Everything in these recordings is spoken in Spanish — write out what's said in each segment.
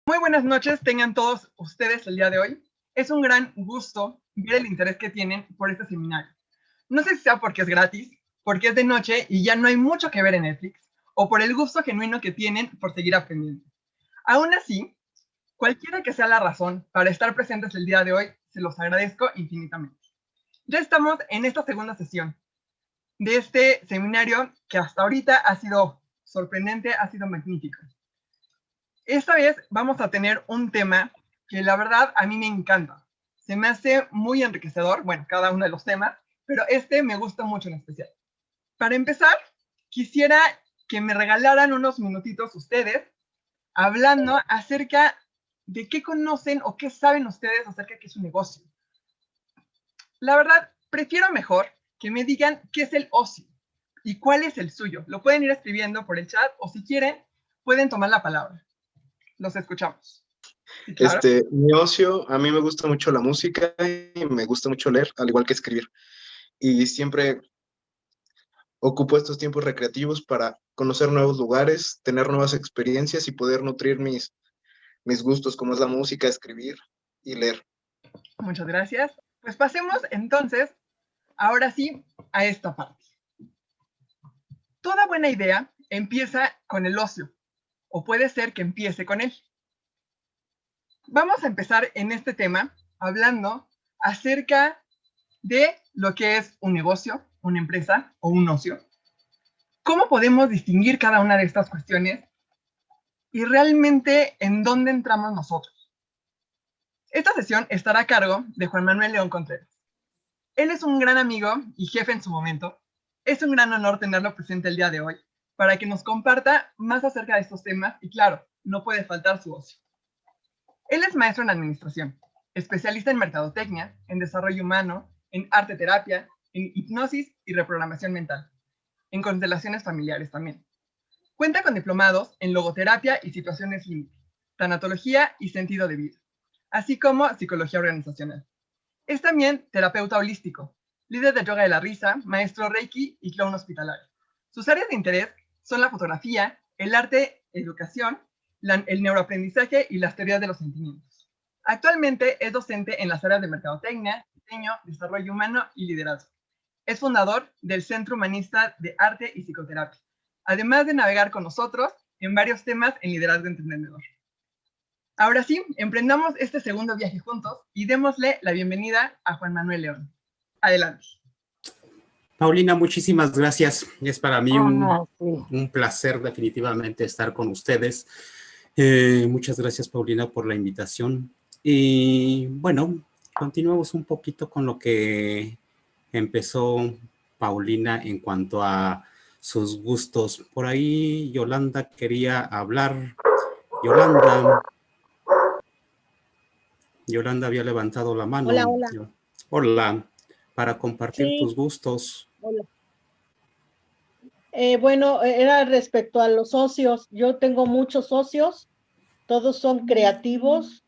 Muy buenas noches, tengan todos ustedes el día de hoy. Es un gran gusto ver el interés que tienen por este seminario. No sé si sea porque es gratis, porque es de noche y ya no hay mucho que ver en Netflix, o por el gusto genuino que tienen por seguir aprendiendo. Aún así, cualquiera que sea la razón para estar presentes el día de hoy, se los agradezco infinitamente. Ya estamos en esta segunda sesión de este seminario que hasta ahorita ha sido sorprendente, ha sido magnífico. Esta vez vamos a tener un tema que la verdad a mí me encanta. Se me hace muy enriquecedor, bueno, cada uno de los temas, pero este me gusta mucho en especial. Para empezar, quisiera que me regalaran unos minutitos ustedes hablando acerca de qué conocen o qué saben ustedes acerca de qué es un negocio. La verdad, prefiero mejor que me digan qué es el ocio y cuál es el suyo. Lo pueden ir escribiendo por el chat o si quieren, pueden tomar la palabra. Los escuchamos. Sí, claro. Mi ocio, a mí me gusta mucho la música y me gusta mucho leer, al igual que escribir. Y siempre ocupo estos tiempos recreativos para conocer nuevos lugares, tener nuevas experiencias y poder nutrir mis gustos, como es la música, escribir y leer. Muchas gracias. Pues pasemos entonces, ahora sí, a esta parte. Toda buena idea empieza con el ocio, o puede ser que empiece con él. Vamos a empezar en este tema hablando acerca de lo que es un negocio, una empresa o un ocio. ¿Cómo podemos distinguir cada una de estas cuestiones y realmente en dónde entramos nosotros? Esta sesión estará a cargo de Juan Manuel León Contreras. Él es un gran amigo y jefe en su momento. Es un gran honor tenerlo presente el día de hoy para que nos comparta más acerca de estos temas y claro, no puede faltar su ocio. Él es maestro en administración, especialista en mercadotecnia, en desarrollo humano, en arte terapia, en hipnosis y reprogramación mental, en constelaciones familiares también. Cuenta con diplomados en logoterapia y situaciones límite, tanatología y sentido de vida, así como psicología organizacional. Es también terapeuta holístico, líder de yoga de la risa, maestro Reiki y clown hospitalario. Sus áreas de interés son la fotografía, el arte, educación, el neuroaprendizaje y las teorías de los sentimientos. Actualmente es docente en las áreas de mercadotecnia, diseño, desarrollo humano y liderazgo. Es fundador del Centro Humanista de Arte y Psicoterapia, además de navegar con nosotros en varios temas en liderazgo emprendedor. Ahora sí, emprendamos este segundo viaje juntos y démosle la bienvenida a Juan Manuel León. Adelante. Paulina, muchísimas gracias. Es para mí un placer definitivamente estar con ustedes. Muchas gracias, Paulina, por la invitación. Y bueno, continuamos un poquito con lo que empezó Paulina en cuanto a sus gustos. Por ahí Yolanda quería hablar. Yolanda había levantado la mano. Hola, hola. Hola, para compartir tus gustos. Hola. Bueno, era respecto a los socios. Yo tengo muchos socios, todos son creativos.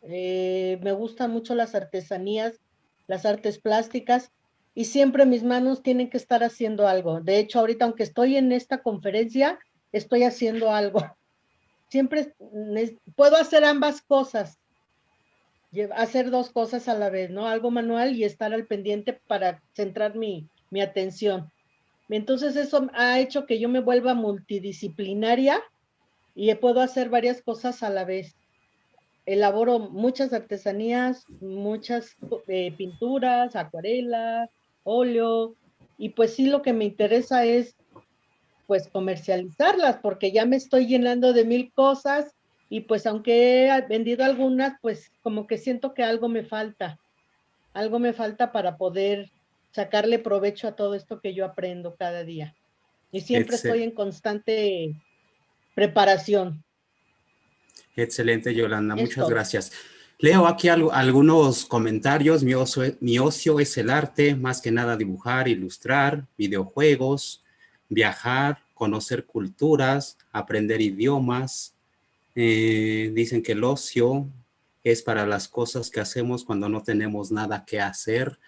Me gustan mucho las artesanías, las artes plásticas, y siempre mis manos tienen que estar haciendo algo. De hecho, ahorita, aunque estoy en esta conferencia, estoy haciendo algo. Siempre puedo hacer ambas cosas, hacer dos cosas a la vez, ¿no? Algo manual y estar al pendiente para centrar mi atención. Entonces eso ha hecho que yo me vuelva multidisciplinaria y puedo hacer varias cosas a la vez. Elaboro muchas artesanías, muchas pinturas, acuarela, óleo, y pues sí, lo que me interesa es pues comercializarlas, porque ya me estoy llenando de 1000 cosas, y pues aunque he vendido algunas, pues como que siento que algo me falta para poder sacarle provecho a todo esto que yo aprendo cada día. Y siempre estoy en constante preparación. Excelente, Yolanda. Muchas gracias. Leo aquí algunos comentarios. Mi ocio es el arte, más que nada dibujar, ilustrar, videojuegos, viajar, conocer culturas, aprender idiomas. Dicen que el ocio es para las cosas que hacemos cuando no tenemos nada que hacer.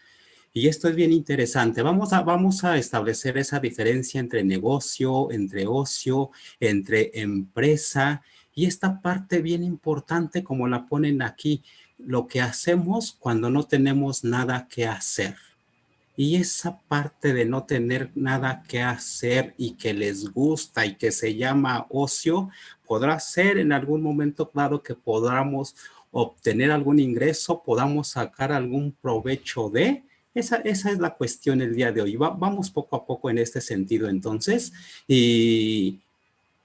Y esto es bien interesante. Vamos a establecer esa diferencia entre negocio, entre ocio, entre empresa. Y esta parte bien importante, como la ponen aquí, lo que hacemos cuando no tenemos nada que hacer. Y esa parte de no tener nada que hacer y que les gusta y que se llama ocio, podrá ser en algún momento dado que podamos obtener algún ingreso, podamos sacar algún provecho de. Esa es la cuestión el día de hoy. Vamos poco a poco en este sentido entonces.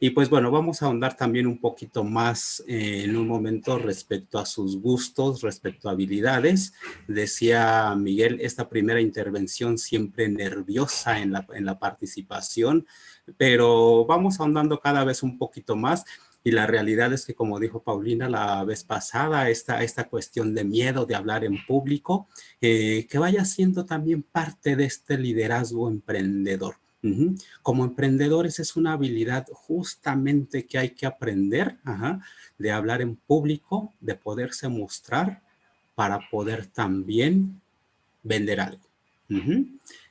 Y pues bueno, vamos a ahondar también un poquito más en un momento respecto a sus gustos, respecto a habilidades. Decía Miguel, esta primera intervención siempre nerviosa en la participación, pero vamos ahondando cada vez un poquito más. Y la realidad es que, como dijo Paulina la vez pasada, esta cuestión de miedo de hablar en público, que vaya siendo también parte de este liderazgo emprendedor. Como emprendedores es una habilidad justamente que hay que aprender, de hablar en público, de poderse mostrar para poder también vender algo.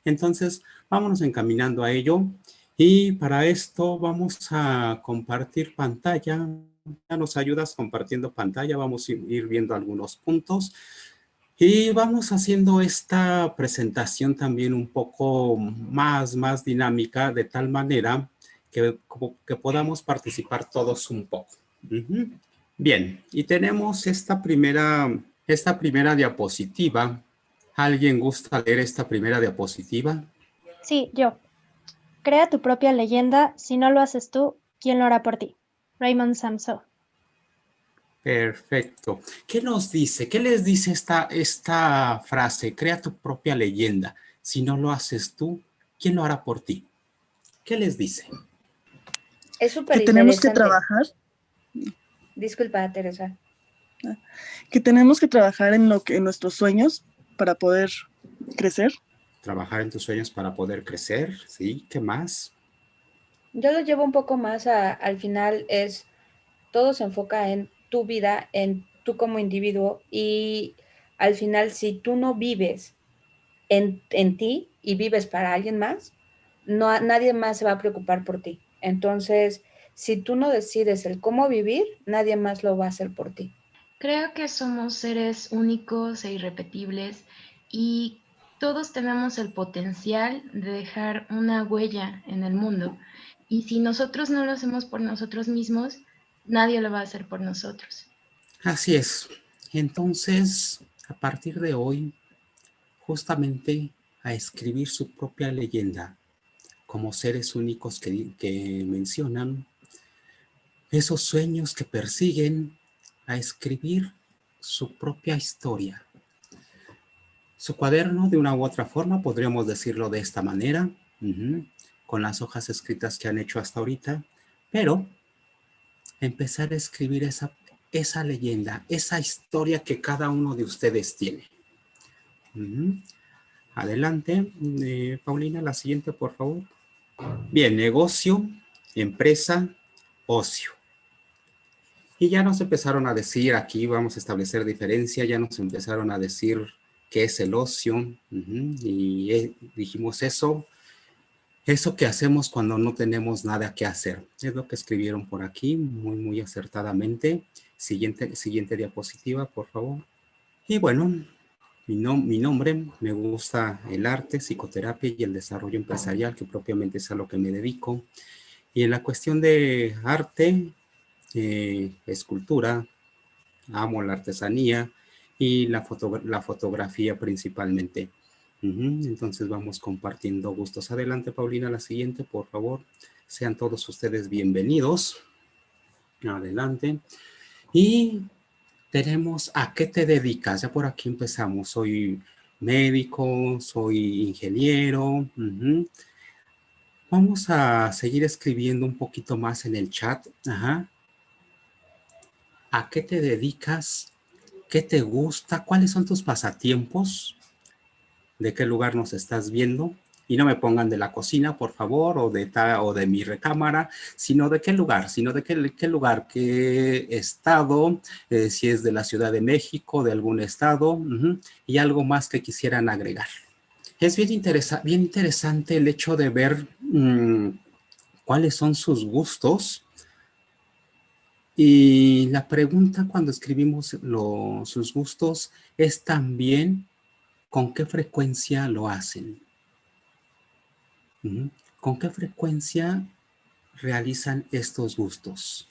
Entonces, vámonos encaminando a ello. Y para esto vamos a compartir pantalla. Ya nos ayudas compartiendo pantalla. Vamos a ir viendo algunos puntos. Y vamos haciendo esta presentación también un poco más dinámica, de tal manera que podamos participar todos un poco. Bien, y tenemos esta primera diapositiva. ¿Alguien gusta leer esta primera diapositiva? Sí, yo. Crea tu propia leyenda. Si no lo haces tú, ¿quién lo hará por ti? Raymond Samson. Perfecto. ¿Qué nos dice? ¿Qué les dice esta frase? Crea tu propia leyenda. Si no lo haces tú, ¿quién lo hará por ti? ¿Qué les dice? Es súper Que tenemos que interesante. trabajar. Disculpa, Teresa. Que tenemos que trabajar en nuestros sueños para poder crecer. Trabajar en tus sueños para poder crecer, ¿sí? ¿Qué más? Yo lo llevo un poco más al final todo se enfoca en tu vida, en tú como individuo, y al final si tú no vives en ti y vives para alguien más, nadie más se va a preocupar por ti. Entonces, si tú no decides el cómo vivir, nadie más lo va a hacer por ti. Creo que somos seres únicos e irrepetibles y todos tenemos el potencial de dejar una huella en el mundo. Y si nosotros no lo hacemos por nosotros mismos, nadie lo va a hacer por nosotros. Así es. Entonces, a partir de hoy, justamente a escribir su propia leyenda, como seres únicos que mencionan, esos sueños que persiguen, a escribir su propia historia. Su cuaderno, de una u otra forma, podríamos decirlo de esta manera, con las hojas escritas que han hecho hasta ahorita, pero empezar a escribir esa leyenda, esa historia que cada uno de ustedes tiene. Adelante, Paulina, la siguiente, por favor. Bien, negocio, empresa, ocio. Y ya nos empezaron a decir, aquí vamos a establecer diferencia, ya nos empezaron a decir qué es el ocio, y dijimos eso que hacemos cuando no tenemos nada que hacer. Es lo que escribieron por aquí, muy acertadamente. Siguiente diapositiva, por favor. Y bueno, mi nombre, me gusta el arte, psicoterapia y el desarrollo empresarial, que propiamente es a lo que me dedico. Y en la cuestión de arte, escultura, amo la artesanía y la fotografía principalmente. Entonces vamos compartiendo gustos. Adelante, Paulina, la siguiente, por favor. Sean todos ustedes bienvenidos. Adelante. Y tenemos ¿a qué te dedicas? Ya por aquí empezamos. Soy médico, soy ingeniero. Vamos a seguir escribiendo un poquito más en el chat. ¿A qué te dedicas? ¿Qué te gusta? ¿Cuáles son tus pasatiempos? ¿De qué lugar nos estás viendo? Y no me pongan de la cocina, por favor, o de mi recámara, sino de qué lugar, qué estado, si es de la Ciudad de México, de algún estado, y algo más que quisieran agregar. Es bien interesante el hecho de ver cuáles son sus gustos. Y la pregunta cuando escribimos sus gustos es también con qué frecuencia lo hacen. ¿Con qué frecuencia realizan estos gustos?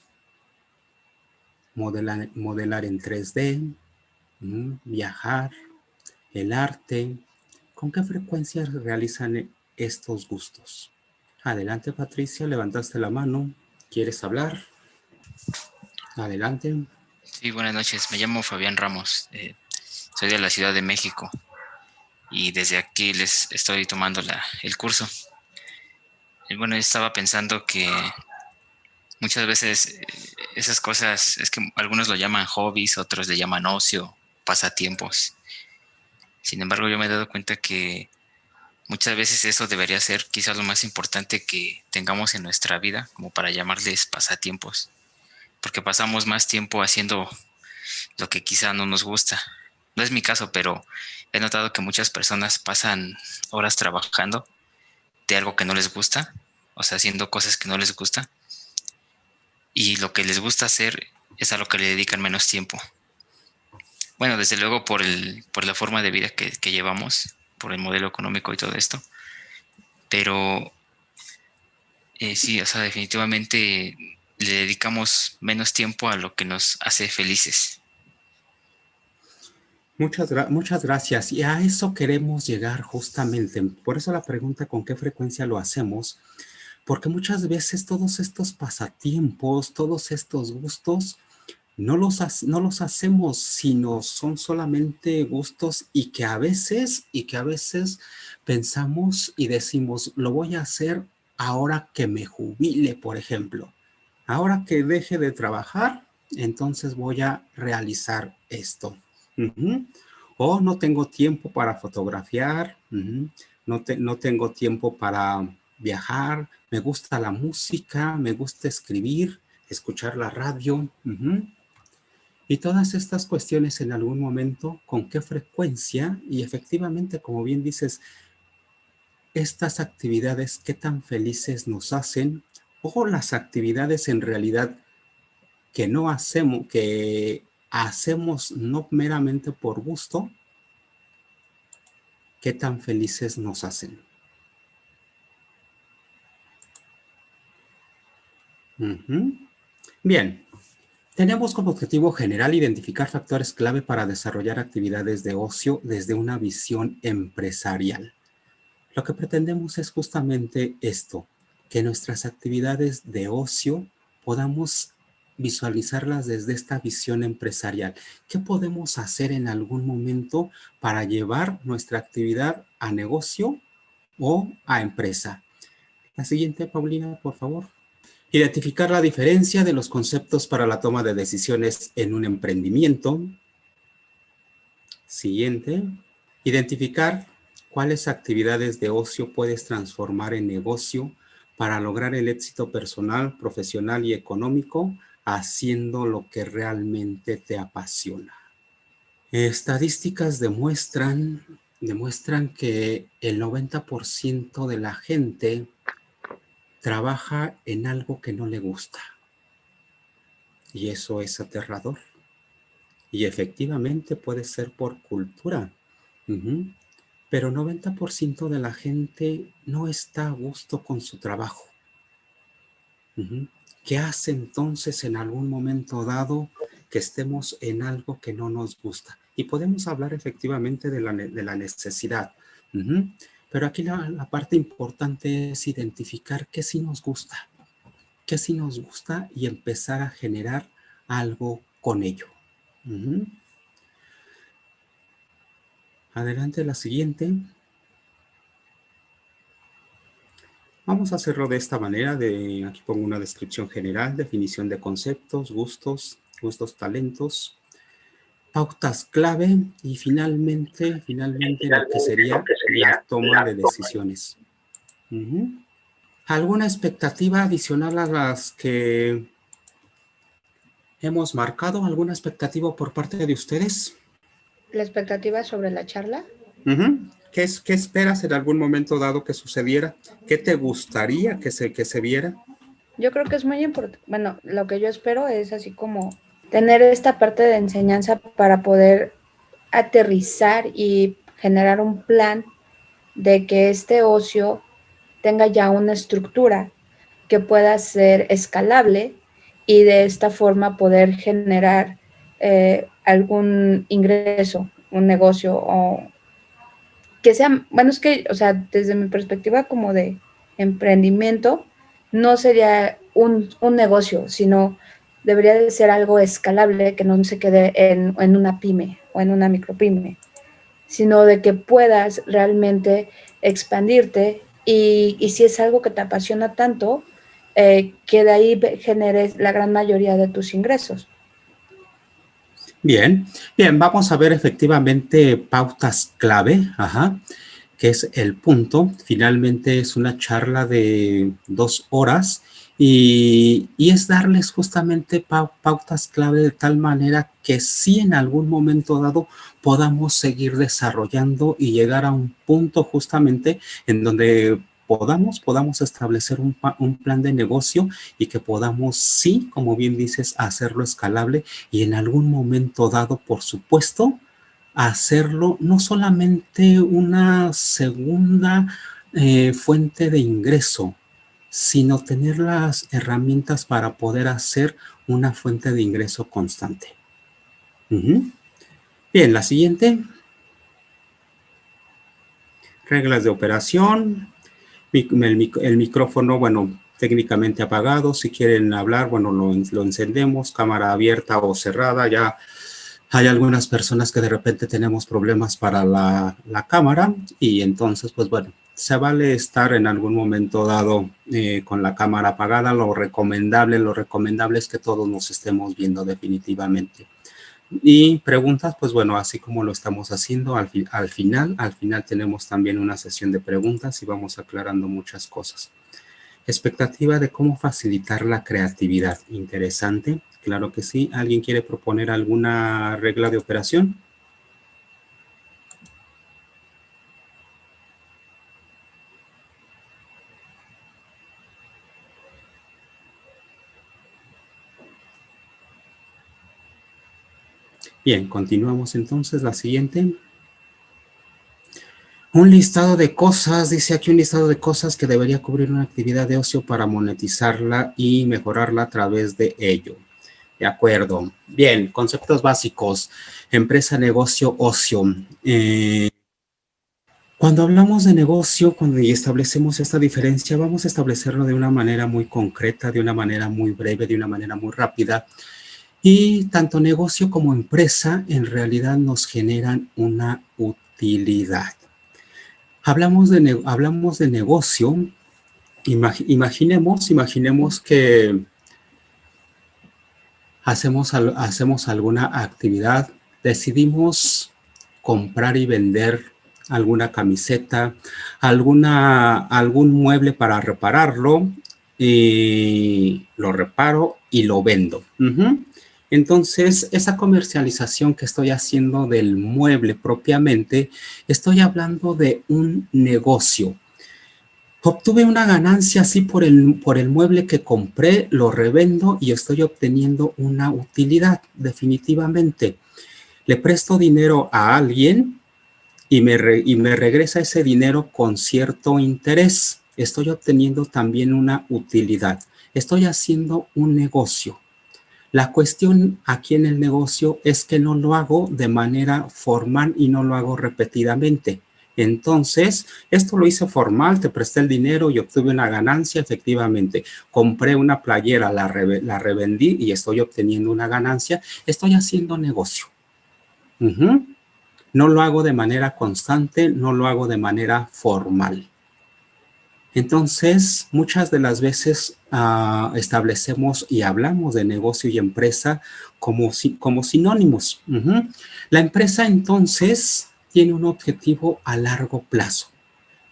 Modelar en 3D, viajar, el arte. ¿Con qué frecuencia realizan estos gustos? Adelante, Patricia, levantaste la mano. ¿Quieres hablar? Adelante. Sí, buenas noches. Me llamo Fabián Ramos. Soy de la Ciudad de México y desde aquí les estoy tomando el curso. Bueno, yo estaba pensando que muchas veces esas cosas, es que algunos lo llaman hobbies, otros le llaman ocio, pasatiempos. Sin embargo, yo me he dado cuenta que muchas veces eso debería ser quizás lo más importante que tengamos en nuestra vida, como para llamarles pasatiempos. Porque pasamos más tiempo haciendo lo que quizá no nos gusta. No es mi caso, pero he notado que muchas personas pasan horas trabajando de algo que no les gusta, o sea, haciendo cosas que no les gusta, y lo que les gusta hacer es a lo que le dedican menos tiempo. Bueno, desde luego por la forma de vida que llevamos, por el modelo económico y todo esto, pero sí, o sea, definitivamente le dedicamos menos tiempo a lo que nos hace felices. Muchas gracias. Y a eso queremos llegar justamente. Por eso la pregunta, ¿con qué frecuencia lo hacemos? Porque muchas veces todos estos pasatiempos, todos estos gustos, no los hacemos, sino son solamente gustos y que a veces pensamos y decimos, lo voy a hacer ahora que me jubile, por ejemplo. Ahora que deje de trabajar, entonces voy a realizar esto. O no tengo tiempo para fotografiar, no tengo tiempo para viajar, me gusta la música, me gusta escribir, escuchar la radio. Y todas estas cuestiones en algún momento, con qué frecuencia, y efectivamente, como bien dices, estas actividades, qué tan felices nos hacen, o las actividades en realidad que no hacemos, que hacemos no meramente por gusto, qué tan felices nos hacen. Bien, tenemos como objetivo general identificar factores clave para desarrollar actividades de ocio desde una visión empresarial. Lo que pretendemos es justamente esto, que nuestras actividades de ocio podamos visualizarlas desde esta visión empresarial. ¿Qué podemos hacer en algún momento para llevar nuestra actividad a negocio o a empresa? La siguiente, Paulina, por favor. Identificar la diferencia de los conceptos para la toma de decisiones en un emprendimiento. Siguiente. Identificar cuáles actividades de ocio puedes transformar en negocio para lograr el éxito personal, profesional y económico haciendo lo que realmente te apasiona. Estadísticas demuestran que el 90% de la gente trabaja en algo que no le gusta. Y eso es aterrador. Y efectivamente puede ser por cultura. Pero 90% de la gente no está a gusto con su trabajo. ¿Qué hace entonces en algún momento dado que estemos en algo que no nos gusta? Y podemos hablar efectivamente de la necesidad. Pero aquí la parte importante es identificar qué sí nos gusta. Qué sí nos gusta y empezar a generar algo con ello. Adelante, la siguiente. Vamos a hacerlo de esta manera. Aquí pongo una descripción general, definición de conceptos, gustos, talentos, pautas clave y finalmente lo que sería la toma de decisiones. ¿Alguna expectativa adicional a las que hemos marcado? ¿Alguna expectativa por parte de ustedes? ¿La expectativa sobre la charla? ¿Qué esperas en algún momento dado que sucediera? ¿Qué te gustaría que se viera? Yo creo que es muy importante. Bueno, lo que yo espero es así como tener esta parte de enseñanza para poder aterrizar y generar un plan de que este ocio tenga ya una estructura que pueda ser escalable y de esta forma poder generar algún ingreso, un negocio o que sea, bueno, es que, o sea, desde mi perspectiva como de emprendimiento, no sería un negocio, sino debería de ser algo escalable que no se quede en una pyme o en una micropyme, sino de que puedas realmente expandirte y si es algo que te apasiona tanto, que de ahí generes la gran mayoría de tus ingresos. Bien, bien, vamos a ver efectivamente pautas clave, que es el punto. Finalmente es una charla de 2 horas y es darles justamente pautas clave de tal manera que si en algún momento dado podamos seguir desarrollando y llegar a un punto justamente en donde podamos establecer un plan de negocio y que podamos, sí, como bien dices, hacerlo escalable y en algún momento dado, por supuesto, hacerlo no solamente una segunda fuente de ingreso, sino tener las herramientas para poder hacer una fuente de ingreso constante. Bien, la siguiente. Reglas de operación. El micrófono, bueno, técnicamente apagado. Si quieren hablar, bueno, lo encendemos. Cámara abierta o cerrada. Ya hay algunas personas que de repente tenemos problemas para la cámara y entonces, pues bueno, se vale estar en algún momento dado con la cámara apagada. Lo recomendable es que todos nos estemos viendo definitivamente. Y preguntas, pues bueno, así como lo estamos haciendo, al final tenemos también una sesión de preguntas y vamos aclarando muchas cosas. Expectativa de cómo facilitar la creatividad. Interesante, claro que sí. ¿Alguien quiere proponer alguna regla de operación? Bien, continuamos entonces. La siguiente. Un listado de cosas, dice aquí un listado de cosas que debería cubrir una actividad de ocio para monetizarla y mejorarla a través de ello. De acuerdo. Bien, conceptos básicos. Empresa, negocio, ocio. Cuando hablamos de negocio, cuando establecemos esta diferencia, vamos a establecerlo de una manera muy concreta, de una manera muy breve, de una manera muy rápida. Y tanto negocio como empresa en realidad nos generan una utilidad. Hablamos de negocio. Imaginemos que hacemos alguna actividad, decidimos comprar y vender alguna camiseta, algún mueble para repararlo, y lo reparo y lo vendo. Entonces, esa comercialización que estoy haciendo del mueble propiamente, estoy hablando de un negocio. Obtuve una ganancia así por el mueble que compré, lo revendo y estoy obteniendo una utilidad, definitivamente. Le presto dinero a alguien y me regresa ese dinero con cierto interés. Estoy obteniendo también una utilidad. Estoy haciendo un negocio. La cuestión aquí en el negocio es que no lo hago de manera formal y no lo hago repetidamente. Entonces, esto lo hice formal, te presté el dinero y obtuve una ganancia, efectivamente. Compré una playera, la revendí y estoy obteniendo una ganancia. Estoy haciendo negocio. No lo hago de manera constante, no lo hago de manera formal. Entonces, muchas de las veces establecemos y hablamos de negocio y empresa como sinónimos. La empresa, entonces, tiene un objetivo a largo plazo,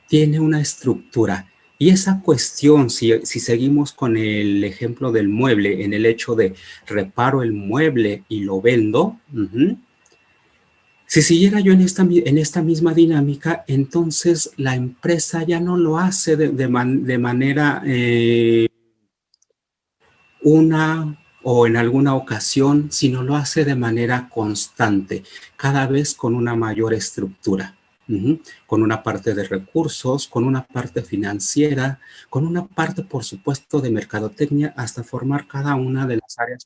tiene una estructura. Y esa cuestión, si seguimos con el ejemplo del mueble, en el hecho de reparo el mueble y lo vendo, Si siguiera yo en esta misma dinámica, entonces la empresa ya no lo hace de manera una o en alguna ocasión, sino lo hace de manera constante, cada vez con una mayor estructura, con una parte de recursos, con una parte financiera, con una parte, por supuesto, de mercadotecnia, hasta formar cada una de las áreas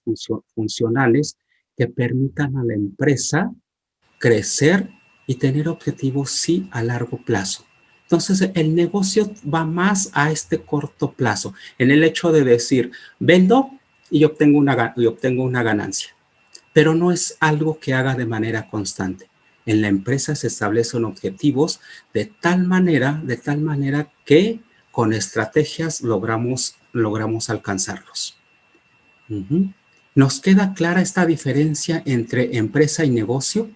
funcionales que permitan a la empresa crecer y tener objetivos, sí, a largo plazo. Entonces, el negocio va más a este corto plazo, en el hecho de decir, vendo y obtengo una ganancia, pero no es algo que haga de manera constante. En la empresa se establecen objetivos de tal manera que con estrategias logramos alcanzarlos. ¿Nos queda clara esta diferencia entre empresa y negocio?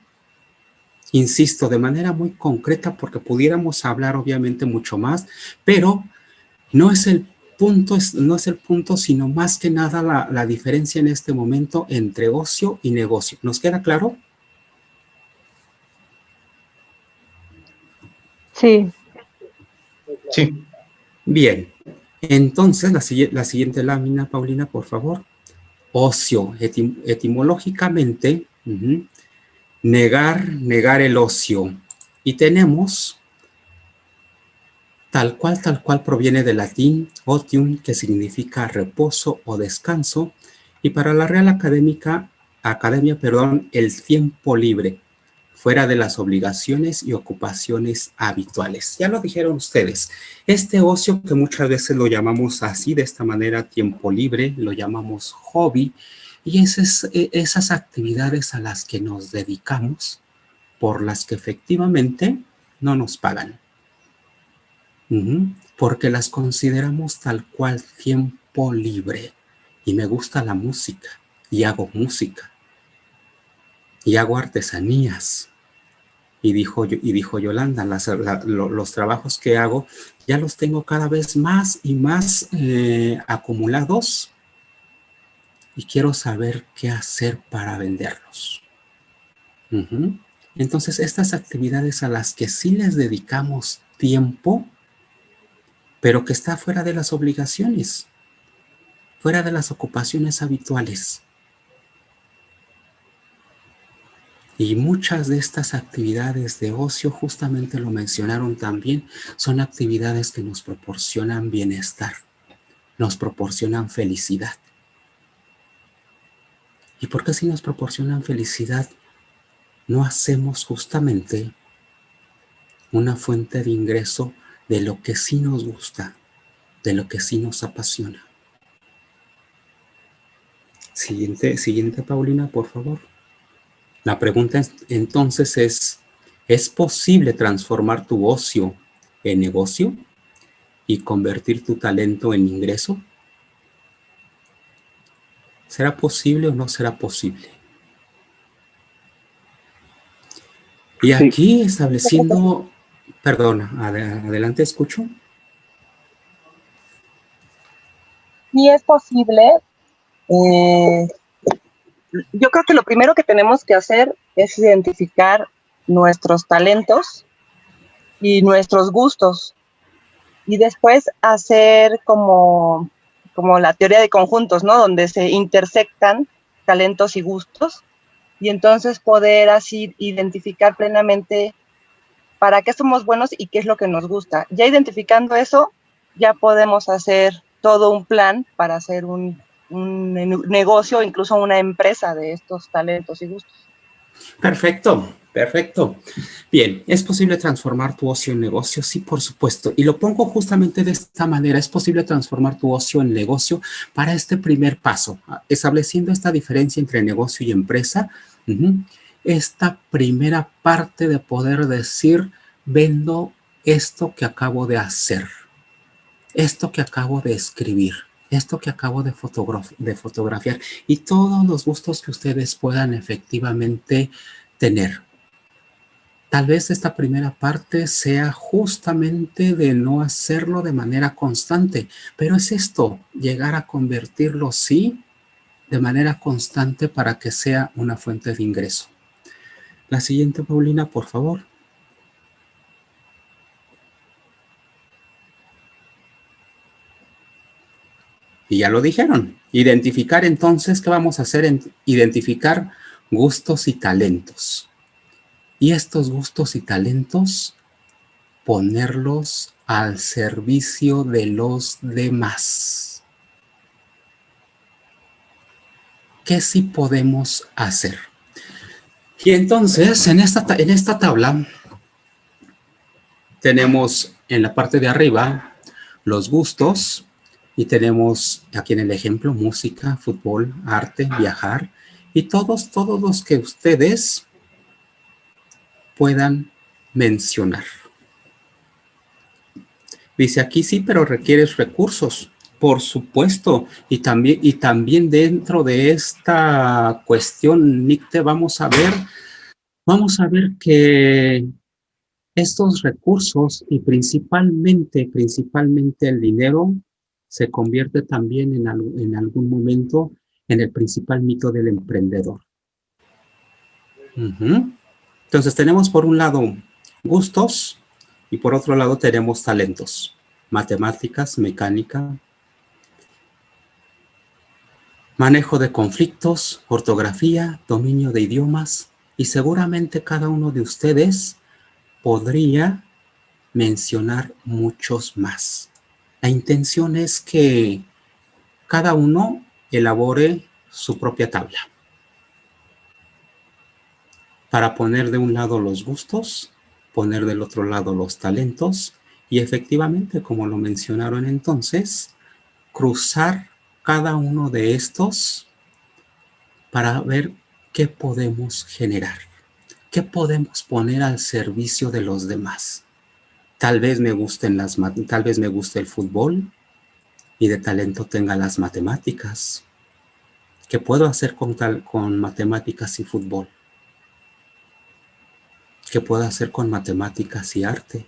Insisto, de manera muy concreta, porque pudiéramos hablar obviamente mucho más, pero no es el punto, sino más que nada la diferencia en este momento entre ocio y negocio. ¿Nos queda claro? Sí. Sí. Bien. Entonces, la siguiente lámina, Paulina, por favor. Ocio, etimológicamente, negar el ocio. Y tenemos, tal cual proviene del latín otium, que significa reposo o descanso, y para la Real Academia, el tiempo libre, fuera de las obligaciones y ocupaciones habituales. Ya lo dijeron ustedes, este ocio que muchas veces lo llamamos así, de esta manera, tiempo libre, lo llamamos hobby, y esas actividades a las que nos dedicamos, por las que efectivamente no nos pagan. Porque las consideramos tal cual tiempo libre. Y me gusta la música, y hago música, y hago artesanías. Y dijo Yolanda, los trabajos que hago ya los tengo cada vez más y más acumulados, y quiero saber qué hacer para venderlos. Entonces, estas actividades a las que sí les dedicamos tiempo, pero que está fuera de las obligaciones, fuera de las ocupaciones habituales. Y muchas de estas actividades de ocio, justamente lo mencionaron también, son actividades que nos proporcionan bienestar, nos proporcionan felicidad. ¿Y por qué si nos proporcionan felicidad, no hacemos justamente una fuente de ingreso de lo que sí nos gusta, de lo que sí nos apasiona? Siguiente, Paulina, por favor. La pregunta entonces ¿es posible transformar tu ocio en negocio y convertir tu talento en ingreso? ¿Será posible o no será posible? Y aquí estableciendo, perdona, adelante, escucho. Sí es posible. Yo creo que lo primero que tenemos que hacer es identificar nuestros talentos y nuestros gustos, y después hacer como la teoría de conjuntos, ¿no? Donde se intersectan talentos y gustos, y entonces poder así identificar plenamente para qué somos buenos y qué es lo que nos gusta. Ya identificando eso, ya podemos hacer todo un plan para hacer un negocio, incluso una empresa de estos talentos y gustos. Perfecto, perfecto. Bien, ¿es posible transformar tu ocio en negocio? Sí, por supuesto. Y lo pongo justamente de esta manera. ¿Es posible transformar tu ocio en negocio? Para este primer paso, estableciendo esta diferencia entre negocio y empresa, esta primera parte de poder decir, vendo esto que acabo de hacer, esto que acabo de escribir, esto que acabo de fotografiar, y todos los gustos que ustedes puedan efectivamente tener. Tal vez esta primera parte sea justamente de no hacerlo de manera constante, pero es esto, llegar a convertirlo, sí, de manera constante para que sea una fuente de ingreso. La siguiente, Paulina, por favor. Y ya lo dijeron. Identificar entonces, ¿qué vamos a hacer? Identificar gustos y talentos. Y estos gustos y talentos, ponerlos al servicio de los demás. ¿Qué sí podemos hacer? Y entonces, en esta tabla, tenemos en la parte de arriba los gustos y tenemos aquí en el ejemplo música, fútbol, arte, viajar y todos los que ustedes puedan mencionar. Dice aquí sí, pero requieres recursos, por supuesto, y también dentro de esta cuestión, Nicte, vamos a ver que estos recursos y principalmente el dinero se convierte también en algún momento en el principal mito del emprendedor. Entonces tenemos por un lado gustos y por otro lado tenemos talentos, matemáticas, mecánica, manejo de conflictos, ortografía, dominio de idiomas y seguramente cada uno de ustedes podría mencionar muchos más. La intención es que cada uno elabore su propia tabla para poner de un lado los gustos, poner del otro lado los talentos y efectivamente, como lo mencionaron entonces, cruzar cada uno de estos para ver qué podemos generar, qué podemos poner al servicio de los demás. Tal vez me guste el fútbol y de talento tenga las matemáticas. ¿Qué puedo hacer con matemáticas y fútbol? ¿Qué puedo hacer con matemáticas y arte?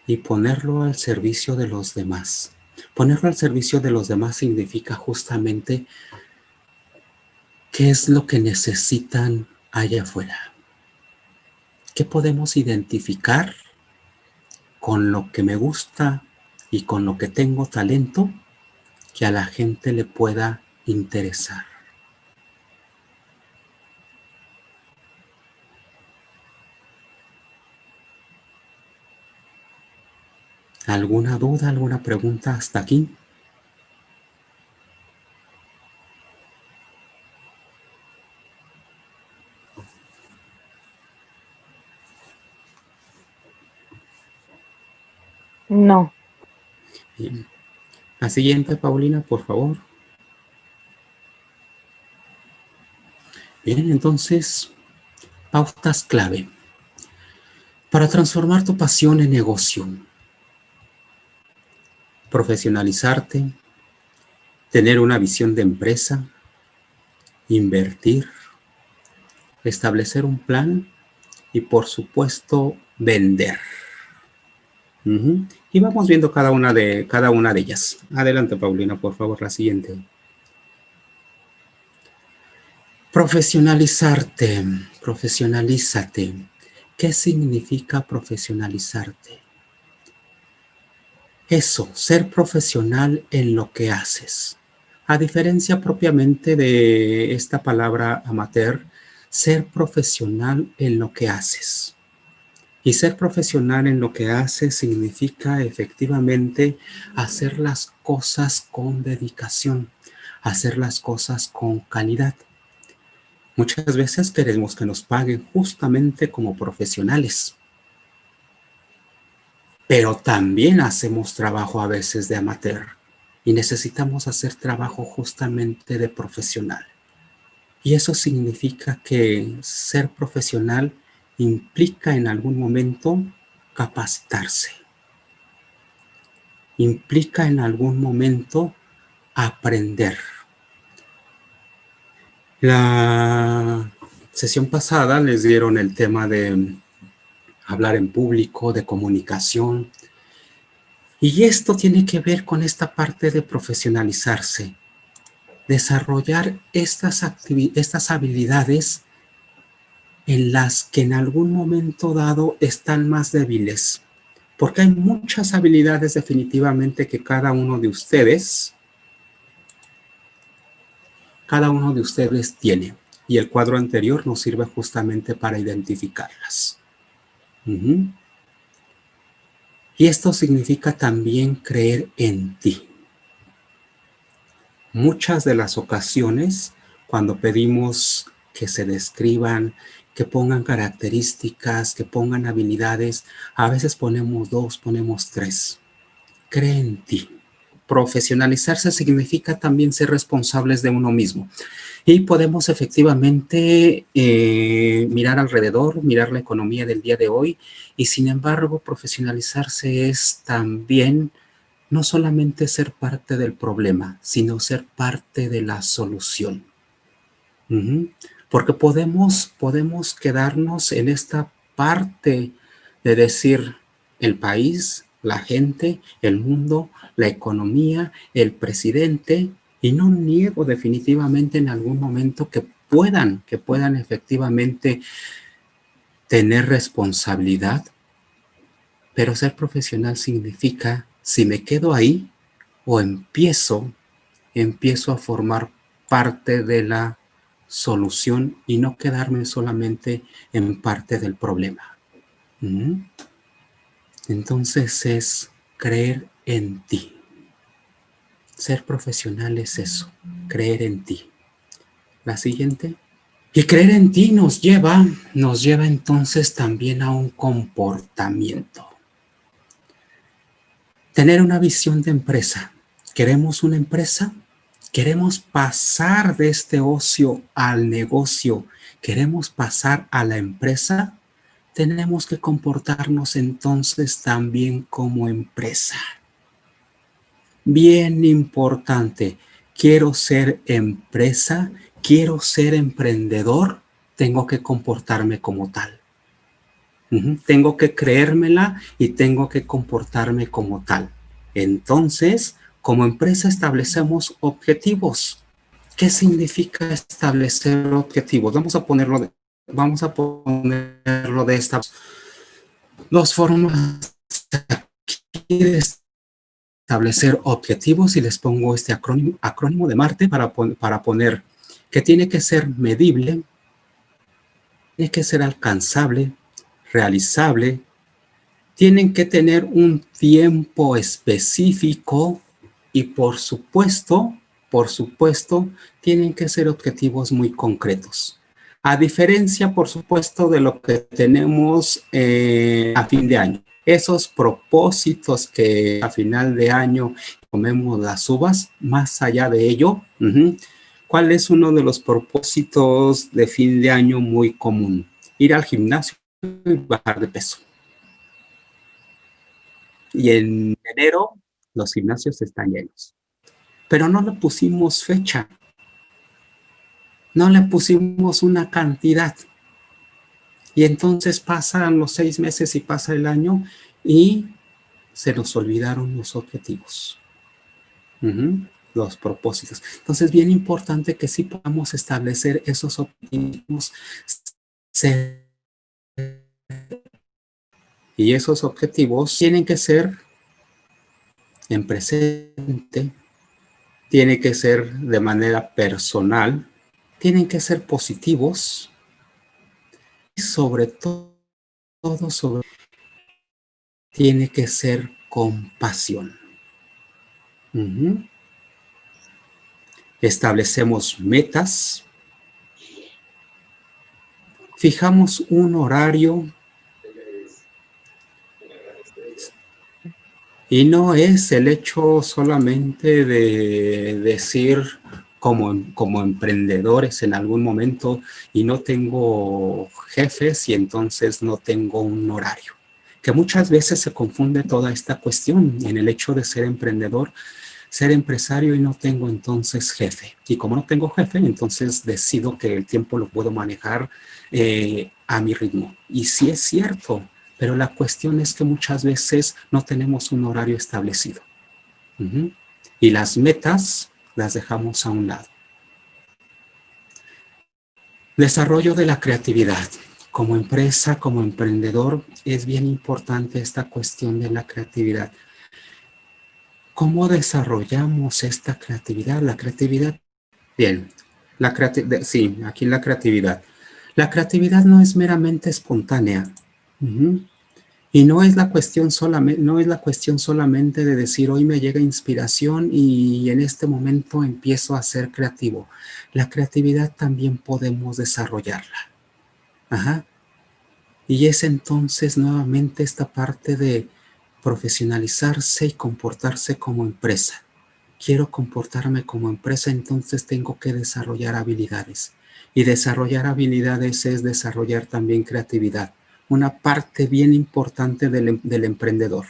Y ponerlo al servicio de los demás. Ponerlo al servicio de los demás significa justamente qué es lo que necesitan allá afuera. ¿Qué podemos identificar con lo que me gusta y con lo que tengo talento que a la gente le pueda interesar? ¿Alguna duda, alguna pregunta hasta aquí? No. Bien. La siguiente, Paulina, por favor. Bien, entonces, pautas clave. Para transformar tu pasión en negocio. Profesionalizarte, tener una visión de empresa, invertir, establecer un plan y, por supuesto, vender. Y vamos viendo cada una de ellas. Adelante, Paulina, por favor, la siguiente. Profesionalizarte, profesionalízate. ¿Qué significa profesionalizarte? Eso, ser profesional en lo que haces. A diferencia propiamente de esta palabra amateur, ser profesional en lo que haces. Y ser profesional en lo que haces significa efectivamente hacer las cosas con dedicación, hacer las cosas con calidad. Muchas veces queremos que nos paguen justamente como profesionales, pero también hacemos trabajo a veces de amateur y necesitamos hacer trabajo justamente de profesional. Y eso significa que ser profesional implica en algún momento capacitarse. Implica en algún momento aprender. La sesión pasada les dieron el tema de hablar en público, de comunicación. Y esto tiene que ver con esta parte de profesionalizarse, desarrollar estas habilidades en las que en algún momento dado están más débiles, porque hay muchas habilidades definitivamente que cada uno de ustedes tiene, y el cuadro anterior nos sirve justamente para identificarlas. Y esto significa también creer en ti. Muchas de las ocasiones, cuando pedimos que se describan, que pongan características, que pongan habilidades, a veces ponemos 2, ponemos 3. Cree en ti. Profesionalizarse significa también ser responsables de uno mismo. Y podemos efectivamente mirar alrededor, mirar la economía del día de hoy, y sin embargo profesionalizarse es también no solamente ser parte del problema, sino ser parte de la solución. Porque podemos quedarnos en esta parte de decir el país, la gente, el mundo, la economía, el presidente, y no niego definitivamente en algún momento que puedan efectivamente tener responsabilidad, pero ser profesional significa, si me quedo ahí o empiezo a formar parte de la solución y no quedarme solamente en parte del problema. Entonces es creer en ti. Ser profesional es eso, creer en ti. La siguiente. Y creer en ti nos lleva entonces también a un comportamiento. Tener una visión de empresa. ¿Queremos una empresa? ¿Queremos pasar de este ocio al negocio? ¿Queremos pasar a la empresa? Tenemos que comportarnos entonces también como empresa. Bien importante. Quiero ser empresa, quiero ser emprendedor, tengo que comportarme como tal. Tengo que creérmela y tengo que comportarme como tal. Entonces, como empresa establecemos objetivos. ¿Qué significa establecer objetivos? Vamos a ponerlo de estas dos formas aquí de establecer objetivos, y les pongo este acrónimo de Marte para poner que tiene que ser medible, tiene que ser alcanzable, realizable, tienen que tener un tiempo específico y por supuesto, tienen que ser objetivos muy concretos. A diferencia, por supuesto, de lo que tenemos a fin de año. Esos propósitos que a final de año comemos las uvas, más allá de ello, ¿cuál es uno de los propósitos de fin de año muy común? Ir al gimnasio y bajar de peso. Y en enero los gimnasios están llenos. Pero no le pusimos fecha. No le pusimos una cantidad. Y entonces pasan los 6 meses y pasa el año y se nos olvidaron los objetivos. Los propósitos. Entonces, bien importante que sí podamos establecer esos objetivos. Y esos objetivos tienen que ser en presente, tienen que ser de manera personal, tienen que ser positivos y sobre todo tiene que ser compasión. Establecemos metas, fijamos un horario y no es el hecho solamente de decir como emprendedores en algún momento y no tengo jefes y entonces no tengo un horario. Que muchas veces se confunde toda esta cuestión en el hecho de ser emprendedor, ser empresario y no tengo entonces jefe. Y como no tengo jefe, entonces decido que el tiempo lo puedo manejar a mi ritmo. Y sí es cierto, pero la cuestión es que muchas veces no tenemos un horario establecido. Y las metas las dejamos a un lado. Desarrollo de la creatividad. Como empresa, como emprendedor, es bien importante esta cuestión de la creatividad. ¿Cómo desarrollamos esta creatividad? La creatividad, bien, sí, aquí la creatividad. La creatividad no es meramente espontánea. Y no es la cuestión solamente de decir, hoy me llega inspiración y en este momento empiezo a ser creativo. La creatividad también podemos desarrollarla. Y es entonces nuevamente esta parte de profesionalizarse y comportarse como empresa. Quiero comportarme como empresa, entonces tengo que desarrollar habilidades. Y desarrollar habilidades es desarrollar también creatividad. Una parte bien importante del emprendedor.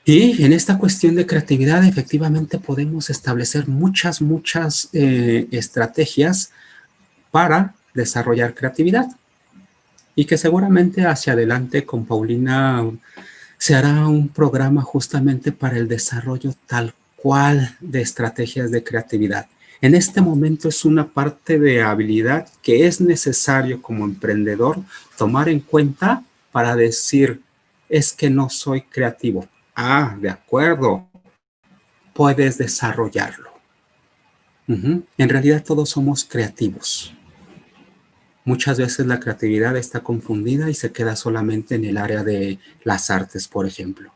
Y en esta cuestión de creatividad, efectivamente podemos establecer muchas estrategias para desarrollar creatividad. Y que seguramente hacia adelante con Paulina se hará un programa justamente para el desarrollo tal cual de estrategias de creatividad. En este momento es una parte de habilidad que es necesario como emprendedor tomar en cuenta para decir, es que no soy creativo. Ah, de acuerdo, puedes desarrollarlo. En realidad todos somos creativos. Muchas veces la creatividad está confundida y se queda solamente en el área de las artes, por ejemplo.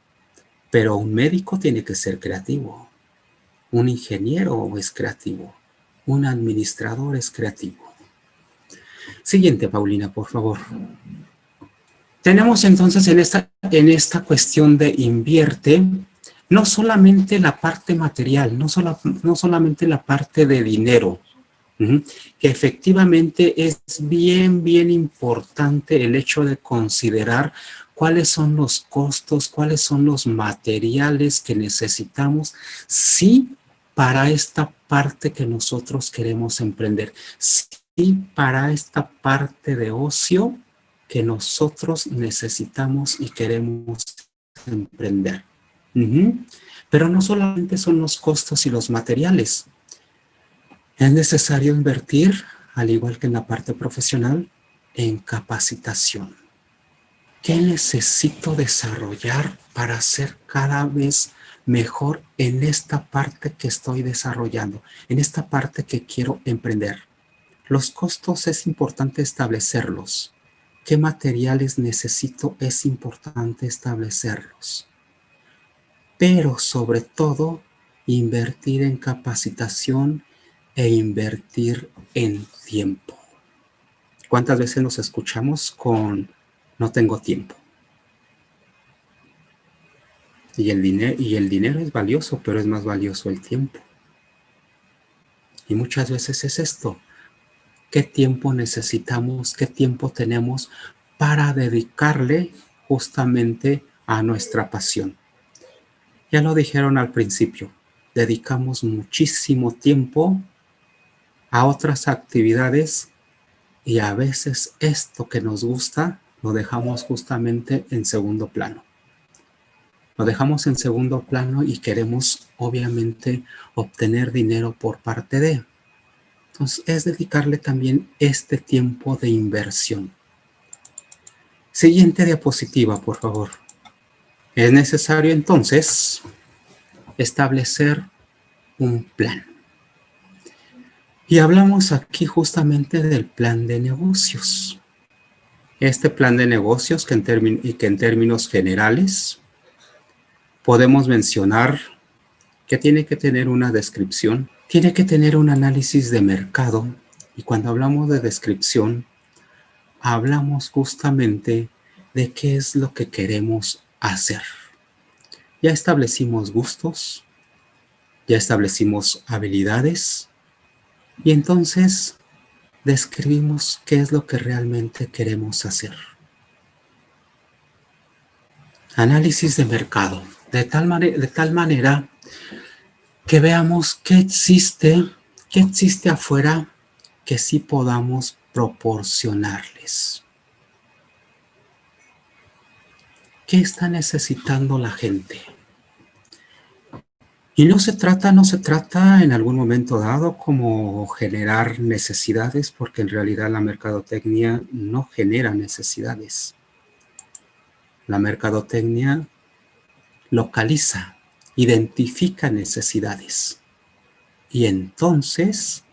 Pero un médico tiene que ser creativo. Un ingeniero es creativo. Un administrador es creativo. Siguiente, Paulina, por favor. Tenemos entonces en esta cuestión de invierte, no solamente la parte material, no solamente la parte de dinero, que efectivamente es bien importante el hecho de considerar cuáles son los costos, cuáles son los materiales que necesitamos, sí, para esta parte que nosotros queremos emprender, sí, para esta parte de ocio que nosotros necesitamos y queremos emprender. Pero no solamente son los costos y los materiales. Es necesario invertir, al igual que en la parte profesional, en capacitación. ¿Qué necesito desarrollar para ser cada vez mejor en esta parte que estoy desarrollando, en esta parte que quiero emprender? Los costos es importante establecerlos. ¿Qué materiales necesito? Es importante establecerlos. Pero sobre todo, invertir en capacitación e invertir en tiempo. ¿Cuántas veces nos escuchamos con no tengo tiempo? Y el dinero es valioso, pero es más valioso el tiempo. Y muchas veces es esto. ¿Qué tiempo necesitamos? ¿Qué tiempo tenemos para dedicarle justamente a nuestra pasión? Ya lo dijeron al principio. Dedicamos muchísimo tiempo a otras actividades y a veces esto que nos gusta lo dejamos justamente en segundo plano. Lo dejamos en segundo plano y queremos obviamente obtener dinero por parte de. Entonces es dedicarle también este tiempo de inversión. Siguiente diapositiva, por favor. Es necesario entonces establecer un plan. Y hablamos aquí justamente del plan de negocios. Este plan de negocios que en términos generales podemos mencionar que tiene que tener una descripción, tiene que tener un análisis de mercado. Y cuando hablamos de descripción, hablamos justamente de qué es lo que queremos hacer. Ya establecimos gustos, ya establecimos habilidades, y entonces describimos qué es lo que realmente queremos hacer. Análisis de mercado, de tal manera que veamos qué existe afuera que sí podamos proporcionarles. ¿Qué está necesitando la gente? Y no se trata en algún momento dado como generar necesidades, porque en realidad la mercadotecnia no genera necesidades. La mercadotecnia localiza, identifica necesidades y entonces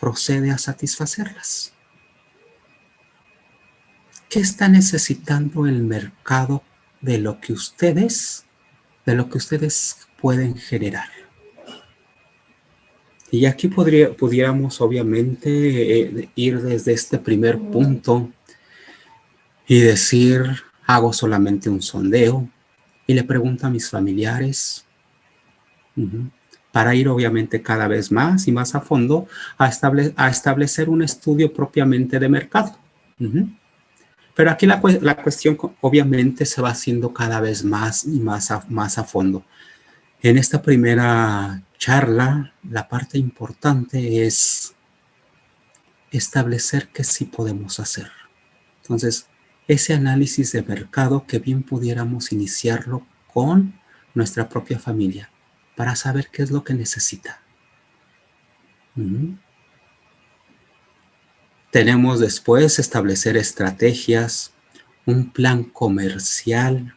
procede a satisfacerlas. ¿Qué está necesitando el mercado de lo que ustedes pueden generar? Y aquí pudiéramos obviamente ir desde este primer punto y decir, hago solamente un sondeo y le pregunto a mis familiares, para ir obviamente cada vez más y más a fondo a establecer un estudio propiamente de mercado. Pero aquí la cuestión obviamente se va haciendo cada vez más y más a fondo. En esta primera charla, la parte importante es establecer qué sí podemos hacer. Entonces, ese análisis de mercado que bien pudiéramos iniciarlo con nuestra propia familia para saber qué es lo que necesita. Tenemos después establecer estrategias, un plan comercial.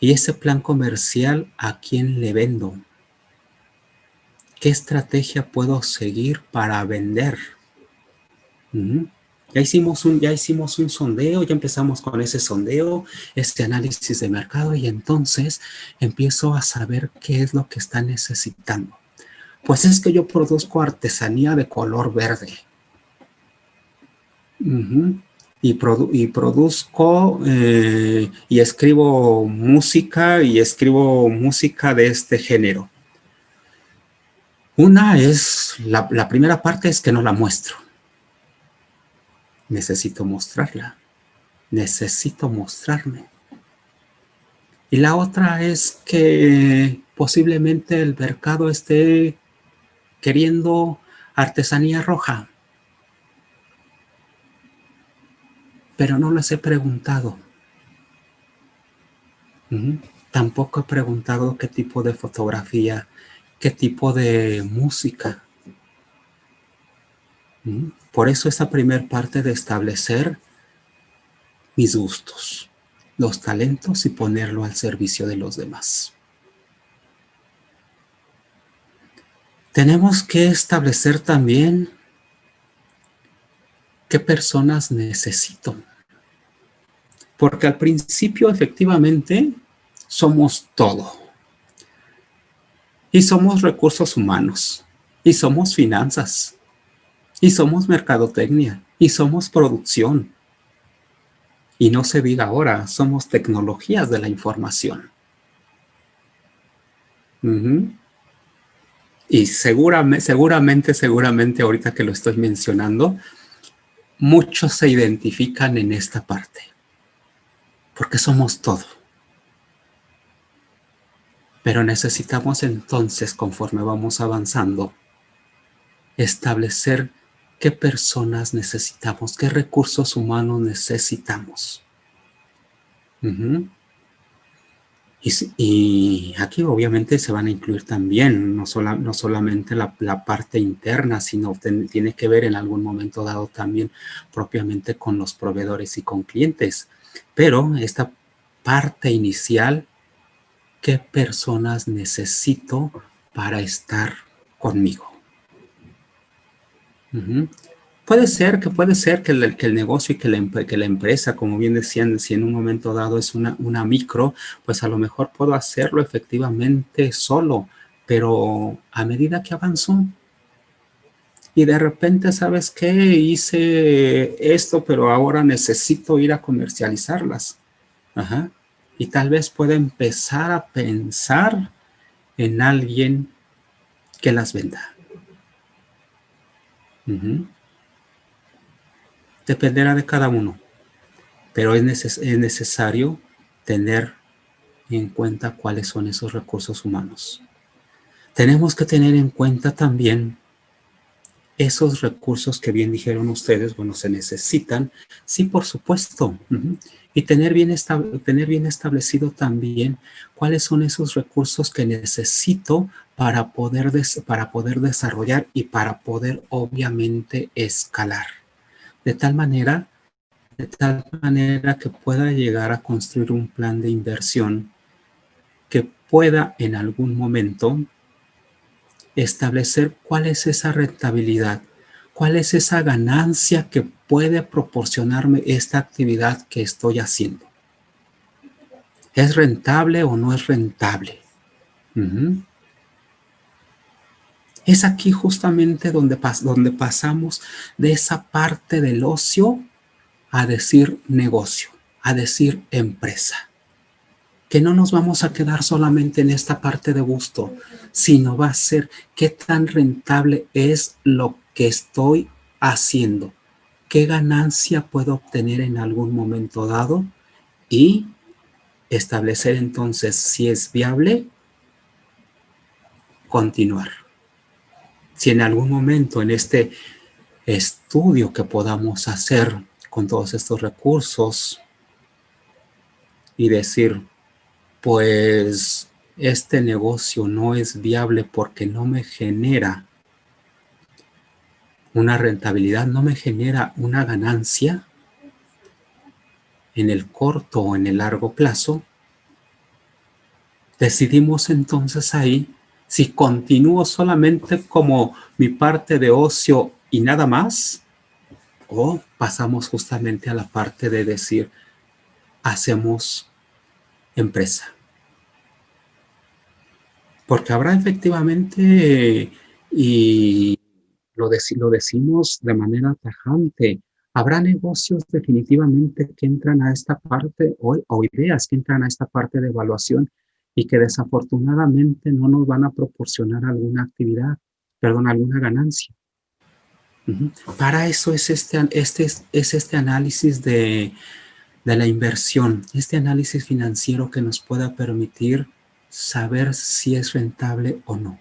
Y ese plan comercial, ¿a quién le vendo? ¿Qué estrategia puedo seguir para vender? Ya hicimos un sondeo, ya empezamos con ese sondeo, este análisis de mercado, y entonces empiezo a saber qué es lo que está necesitando. Pues es que yo produzco artesanía de color verde. Y produzco y escribo música de este género. Una es, la primera parte es que no la muestro. Necesito mostrarla. Necesito mostrarme. Y la otra es que posiblemente el mercado esté queriendo artesanía roja. Pero no les he preguntado. Tampoco he preguntado qué tipo de fotografía, qué tipo de música. Por eso esa primera parte de establecer mis gustos, los talentos y ponerlo al servicio de los demás. Tenemos que establecer también qué personas necesito. Porque al principio efectivamente somos todo. Y somos recursos humanos. Y somos finanzas. Y somos mercadotecnia. Y somos producción. Y no se diga ahora, somos tecnologías de la información. Y seguramente ahorita que lo estoy mencionando, muchos se identifican en esta parte. Porque somos todo. Pero necesitamos entonces, conforme vamos avanzando, establecer qué personas necesitamos, qué recursos humanos necesitamos. Y aquí obviamente se van a incluir también, no solamente la parte interna, sino tiene que ver en algún momento dado también propiamente con los proveedores y con clientes. Pero esta parte inicial, ¿qué personas necesito para estar conmigo? Puede ser que el negocio y que la empresa, como bien decían, si en un momento dado es una micro, pues a lo mejor puedo hacerlo efectivamente solo, pero a medida que avanzo y de repente, ¿sabes qué? Hice esto, pero ahora necesito ir a comercializarlas. Y tal vez pueda empezar a pensar en alguien que las venda. Dependerá de cada uno, pero es necesario tener en cuenta cuáles son esos recursos humanos. Tenemos que tener en cuenta también esos recursos que bien dijeron ustedes, bueno, se necesitan, sí, por supuesto. y tener bien establecido también cuáles son esos recursos que necesito para poder desarrollar y para poder obviamente escalar. De tal manera que pueda llegar a construir un plan de inversión que pueda en algún momento establecer cuál es esa rentabilidad, cuál es esa ganancia que puede proporcionarme esta actividad que estoy haciendo. ¿Es rentable o no es rentable? Es aquí justamente donde pasamos de esa parte del ocio a decir negocio, a decir empresa. Que no nos vamos a quedar solamente en esta parte de gusto, sino va a ser qué tan rentable es lo que estoy haciendo, qué ganancia puedo obtener en algún momento dado y establecer entonces si es viable continuar. Si en algún momento en este estudio que podamos hacer con todos estos recursos y decir, pues este negocio no es viable porque no me genera una rentabilidad, no me genera una ganancia en el corto o en el largo plazo, decidimos entonces ahí si continúo solamente como mi parte de ocio y nada más, o pasamos justamente a la parte de decir, hacemos empresa. Porque habrá efectivamente, y lo decimos de manera tajante, habrá negocios definitivamente que entran a esta parte, o ideas que entran a esta parte de evaluación y que desafortunadamente no nos van a proporcionar alguna alguna ganancia. Para eso es este análisis de la inversión, este análisis financiero que nos pueda permitir saber si es rentable o no.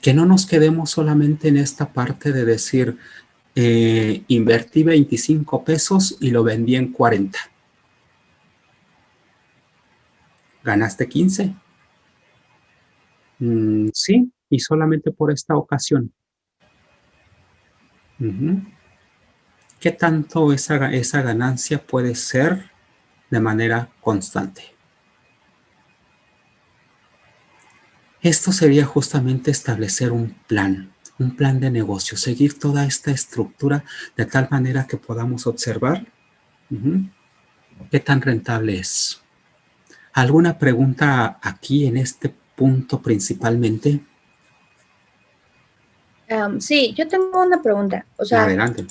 Que no nos quedemos solamente en esta parte de decir, invertí 25 pesos y lo vendí en 40. ¿Ganaste 15? Sí, y solamente por esta ocasión. ¿Qué tanto esa ganancia puede ser de manera constante? Esto sería justamente establecer un plan de negocio, seguir toda esta estructura de tal manera que podamos observar qué tan rentable es. ¿Alguna pregunta aquí en este punto principalmente? Sí, yo tengo una pregunta. O sea, adelante.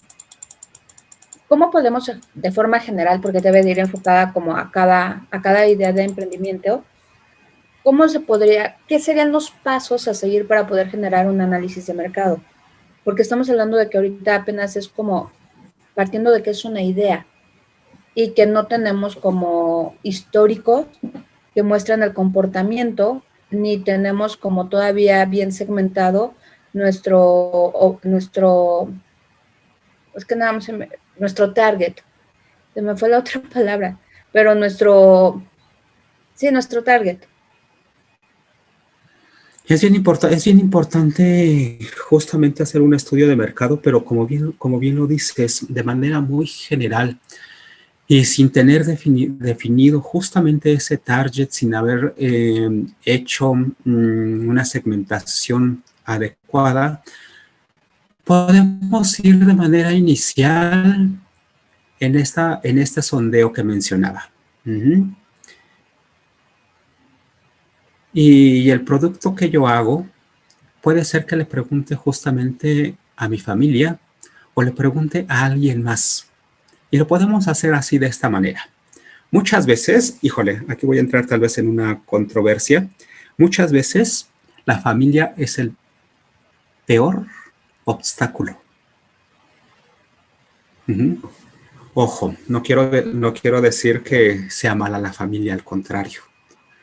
¿Cómo podemos, de forma general, porque debe de ir enfocada como a cada idea de emprendimiento, qué serían los pasos a seguir para poder generar un análisis de mercado? Porque estamos hablando de que ahorita apenas es como partiendo de que es una idea y que no tenemos como históricos que muestran el comportamiento, ni tenemos como todavía bien segmentado nuestro target. Se me fue la otra palabra, pero nuestro target. Es bien importante justamente hacer un estudio de mercado, pero como bien lo dices, de manera muy general y sin tener definido justamente ese target, sin haber hecho una segmentación adecuada, podemos ir de manera inicial en este sondeo que mencionaba. Y el producto que yo hago puede ser que le pregunte justamente a mi familia o le pregunte a alguien más. Y lo podemos hacer así de esta manera. Muchas veces, híjole, aquí voy a entrar tal vez en una controversia. Muchas veces la familia es el peor obstáculo. Ojo, no quiero decir que sea mala la familia, al contrario.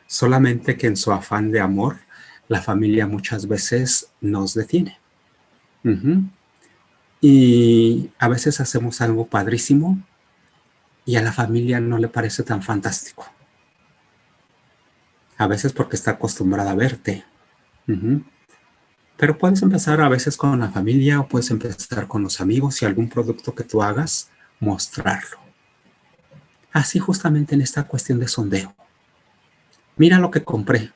Solamente que en su afán de amor, la familia muchas veces nos detiene. Y a veces hacemos algo padrísimo y a la familia no le parece tan fantástico. A veces porque está acostumbrada a verte. Pero puedes empezar a veces con la familia o puedes empezar con los amigos y algún producto que tú hagas, mostrarlo. Así justamente en esta cuestión de sondeo. Mira lo que compré.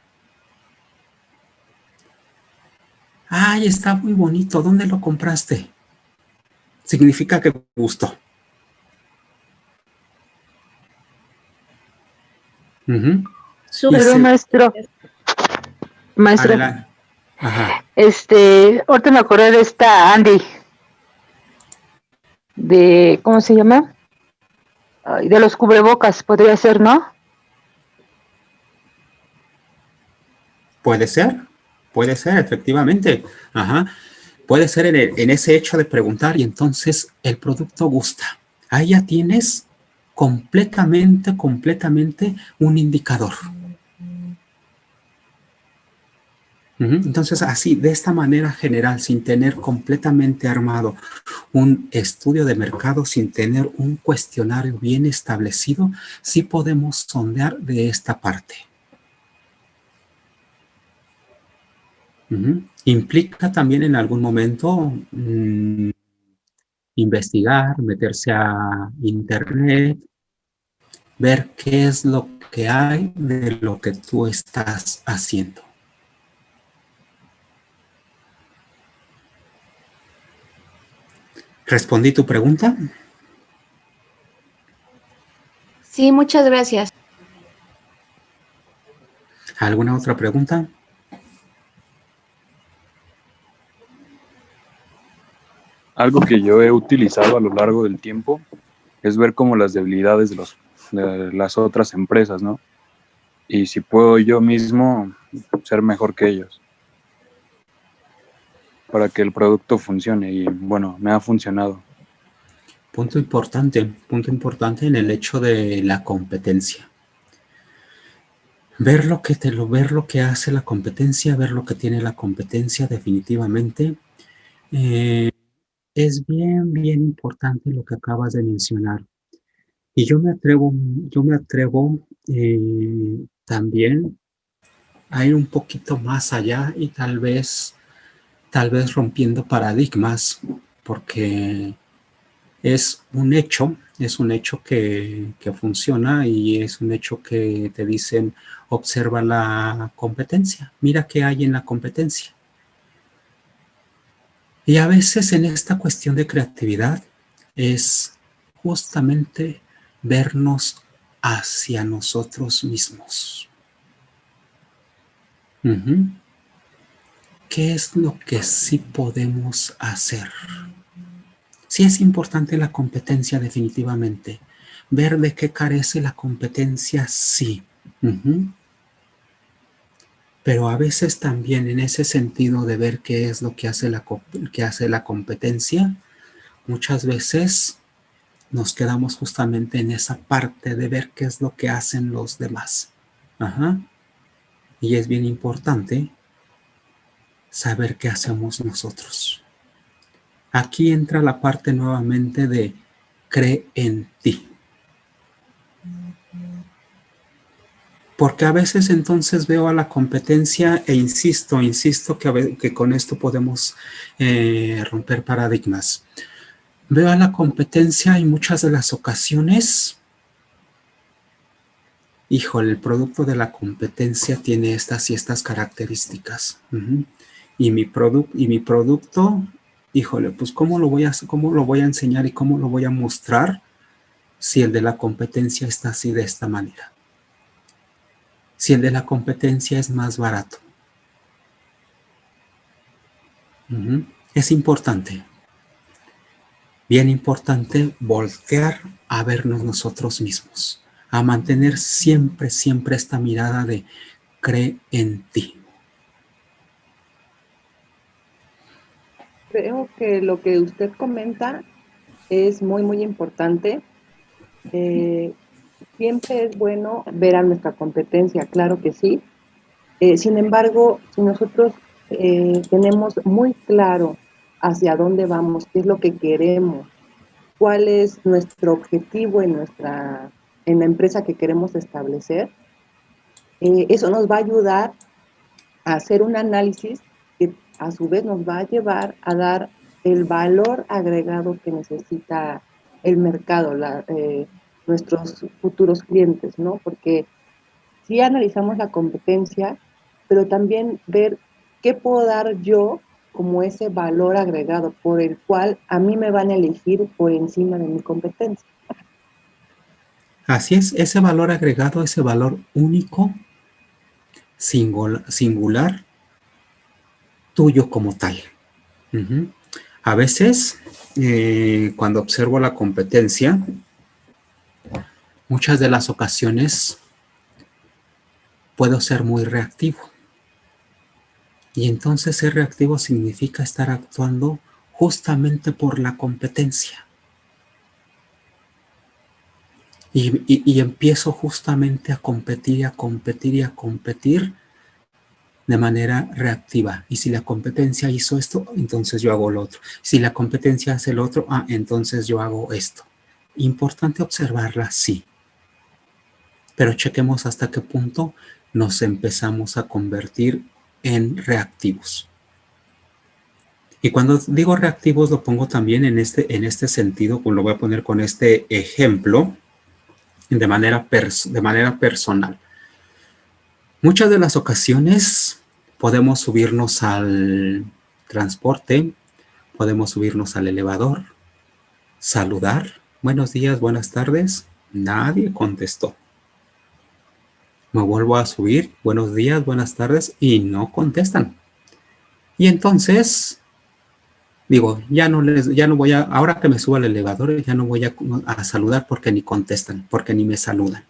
¡Ay, está muy bonito! ¿Dónde lo compraste? Significa que gustó. Pero maestro. Adelante. Ajá. Ahorita me acordé de esta Andy. ¿Cómo se llama? De los cubrebocas, podría ser, ¿no? Puede ser, efectivamente. Ajá. Puede ser en ese hecho de preguntar y entonces el producto gusta. Ahí ya tienes completamente un indicador. Entonces, así, de esta manera general, sin tener completamente armado un estudio de mercado, sin tener un cuestionario bien establecido, sí podemos sondear de esta parte. Implica también en algún momento investigar, meterse a internet, ver qué es lo que hay de lo que tú estás haciendo. ¿Respondí tu pregunta? Sí, muchas gracias. ¿Alguna otra pregunta? Algo que yo he utilizado a lo largo del tiempo es ver como las debilidades de las otras empresas, ¿no? Y si puedo yo mismo ser mejor que ellos para que el producto funcione. Y bueno, me ha funcionado. Punto importante en el hecho de la competencia. Ver lo que hace la competencia, ver lo que tiene la competencia, definitivamente. Es bien importante lo que acabas de mencionar. Y yo me atrevo también a ir un poquito más allá y tal vez rompiendo paradigmas, porque es un hecho que funciona y es un hecho que te dicen, observa la competencia, mira qué hay en la competencia. Y a veces en esta cuestión de creatividad es justamente vernos hacia nosotros mismos. ¿Qué es lo que sí podemos hacer? Sí es importante la competencia, definitivamente. Ver de qué carece la competencia, sí. Pero a veces también en ese sentido de ver qué es lo que hace la competencia, muchas veces nos quedamos justamente en esa parte de ver qué es lo que hacen los demás. Y es bien importante saber qué hacemos nosotros. Aquí entra la parte nuevamente de cree en ti. Porque a veces entonces veo a la competencia e insisto que con esto podemos romper paradigmas. Veo a la competencia y muchas de las ocasiones, híjole, el producto de la competencia tiene estas y estas características. Y mi producto, híjole, pues ¿cómo lo voy a enseñar y cómo lo voy a mostrar si el de la competencia está así de esta manera? Si el de la competencia es más barato. Es importante, bien importante, voltear a vernos nosotros mismos, a mantener siempre esta mirada de cree en ti. Creo que lo que usted comenta es muy importante. Siempre es bueno ver a nuestra competencia, claro que sí. Sin embargo, si nosotros tenemos muy claro hacia dónde vamos, qué es lo que queremos, cuál es nuestro objetivo en la empresa que queremos establecer, eso nos va a ayudar a hacer un análisis que a su vez nos va a llevar a dar el valor agregado que necesita el mercado, nuestros futuros clientes, ¿no? Porque sí analizamos la competencia, pero también ver qué puedo dar yo como ese valor agregado por el cual a mí me van a elegir por encima de mi competencia. Así es, ese valor agregado, ese valor único, singular, tuyo como tal. A veces, cuando observo la competencia, muchas de las ocasiones puedo ser muy reactivo. Y entonces ser reactivo significa estar actuando justamente por la competencia. Y empiezo justamente a competir de manera reactiva. Y si la competencia hizo esto, entonces yo hago lo otro. Si la competencia hace lo otro, entonces yo hago esto. Importante observarla, sí. Pero chequemos hasta qué punto nos empezamos a convertir en reactivos. Y cuando digo reactivos lo pongo también en este sentido, pues lo voy a poner con este ejemplo de manera personal. Muchas de las ocasiones podemos subirnos al transporte, podemos subirnos al elevador, saludar, buenos días, buenas tardes, nadie contestó. Me vuelvo a subir, buenos días, buenas tardes, y no contestan. Y entonces, digo, ya no voy a, ahora que me subo al elevador, ya no voy a saludar porque ni contestan, porque ni me saludan.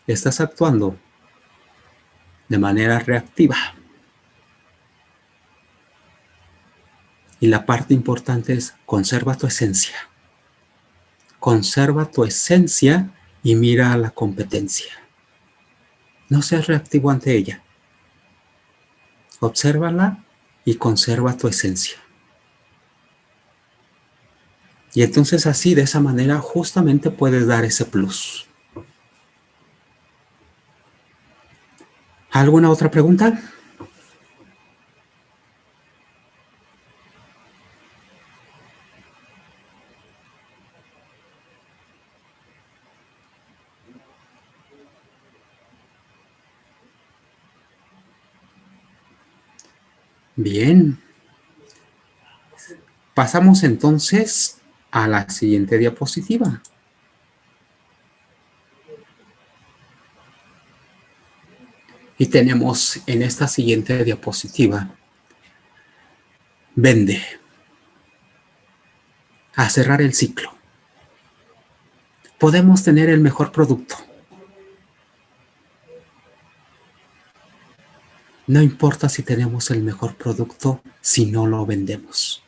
Estás actuando de manera reactiva. Y la parte importante es, conserva tu esencia. Conserva tu esencia y mira a la competencia. No seas reactivo ante ella. Obsérvala y conserva tu esencia. Y entonces así, de esa manera, justamente puedes dar ese plus. ¿Alguna otra pregunta? Bien. Pasamos entonces a la siguiente diapositiva. Y tenemos en esta siguiente diapositiva, vende. A cerrar el ciclo. Podemos tener el mejor producto. No importa si tenemos el mejor producto si no lo vendemos.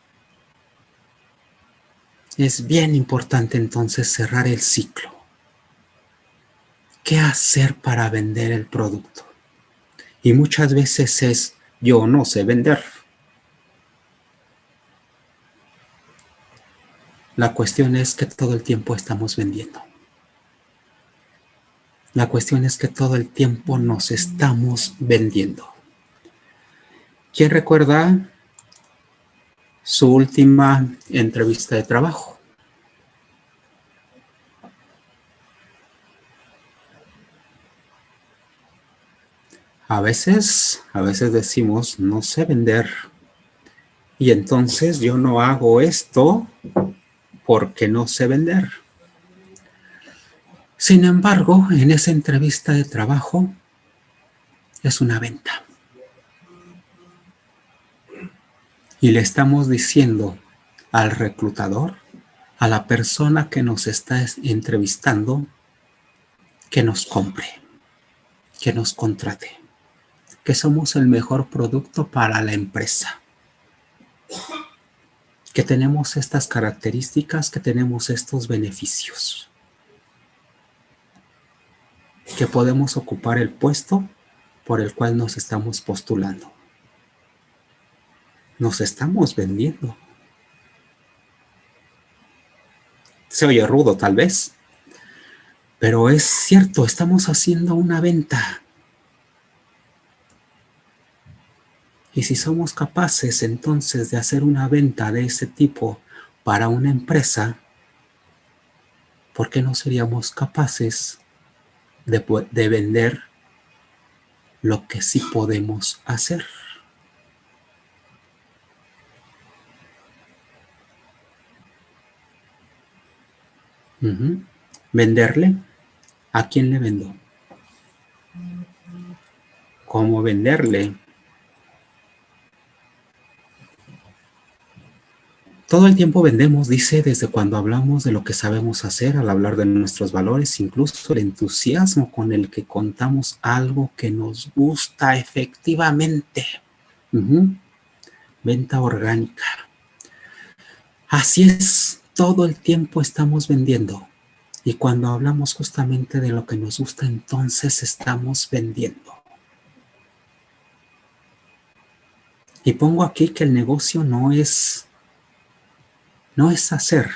Es bien importante entonces cerrar el ciclo. ¿Qué hacer para vender el producto? Y muchas veces es, yo no sé vender. La cuestión es que todo el tiempo estamos vendiendo. La cuestión es que todo el tiempo nos estamos vendiendo. ¿Quién recuerda su última entrevista de trabajo? A veces decimos, no sé vender. Y entonces yo no hago esto porque no sé vender. Sin embargo, en esa entrevista de trabajo es una venta. Y le estamos diciendo al reclutador, a la persona que nos está entrevistando, que nos compre, que nos contrate, que somos el mejor producto para la empresa, que tenemos estas características, que tenemos estos beneficios, que podemos ocupar el puesto por el cual nos estamos postulando. nos estamos vendiendo. Se oye rudo tal vez, pero es cierto, estamos haciendo una venta. Y si somos capaces entonces de hacer una venta de ese tipo para una empresa, ¿por qué no seríamos capaces de vender lo que sí podemos hacer? ¿Venderle? ¿A quién le vendo? ¿Cómo venderle? Todo el tiempo vendemos, dice, desde cuando hablamos de lo que sabemos hacer, al hablar de nuestros valores, incluso el entusiasmo con el que contamos algo que nos gusta efectivamente. Venta orgánica. Así es, todo el tiempo estamos vendiendo. Y cuando hablamos justamente de lo que nos gusta, entonces estamos vendiendo. Y pongo aquí que el negocio no es hacer.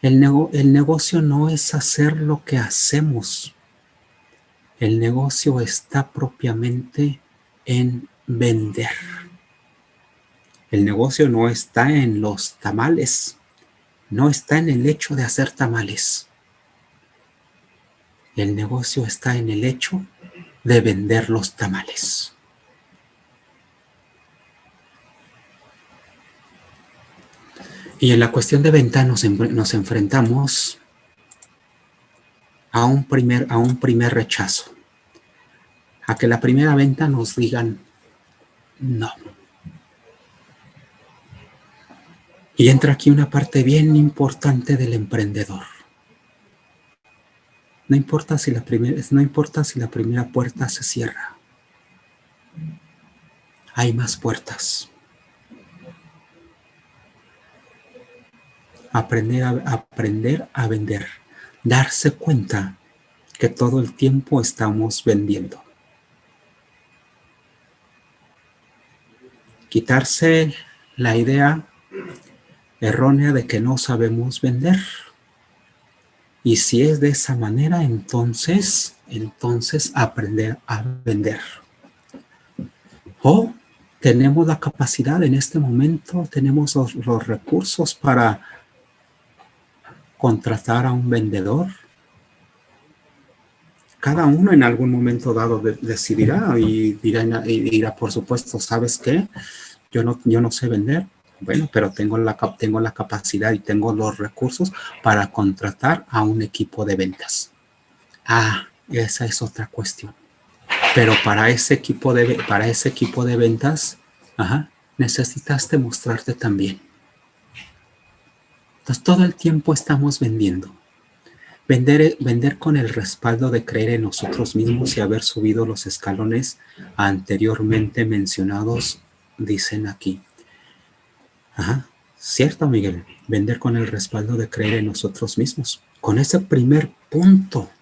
El negocio no es hacer lo que hacemos. El negocio está propiamente en vender. El negocio no está en los tamales. No está en el hecho de hacer tamales. El negocio está en el hecho de vender los tamales. Y en la cuestión de venta nos enfrentamos a un primer rechazo. A que la primera venta nos digan no. Y entra aquí una parte bien importante del emprendedor. No importa si la primera puerta se cierra. Hay más puertas. Aprender a vender. Darse cuenta que todo el tiempo estamos vendiendo. Quitarse la idea errónea de que no sabemos vender. Y si es de esa manera, entonces aprender a vender. O tenemos la capacidad en este momento, tenemos los recursos para contratar a un vendedor. Cada uno en algún momento dado decidirá y dirá, por supuesto, ¿sabes qué? Yo no sé vender. Bueno, pero tengo la capacidad y tengo los recursos para contratar a un equipo de ventas. Esa es otra cuestión. Pero para ese equipo de ventas, necesitas demostrarte también. Entonces, todo el tiempo estamos vendiendo. Vender con el respaldo de creer en nosotros mismos y haber subido los escalones anteriormente mencionados, dicen aquí. Cierto, Miguel. Vender con el respaldo de creer en nosotros mismos. Con ese primer punto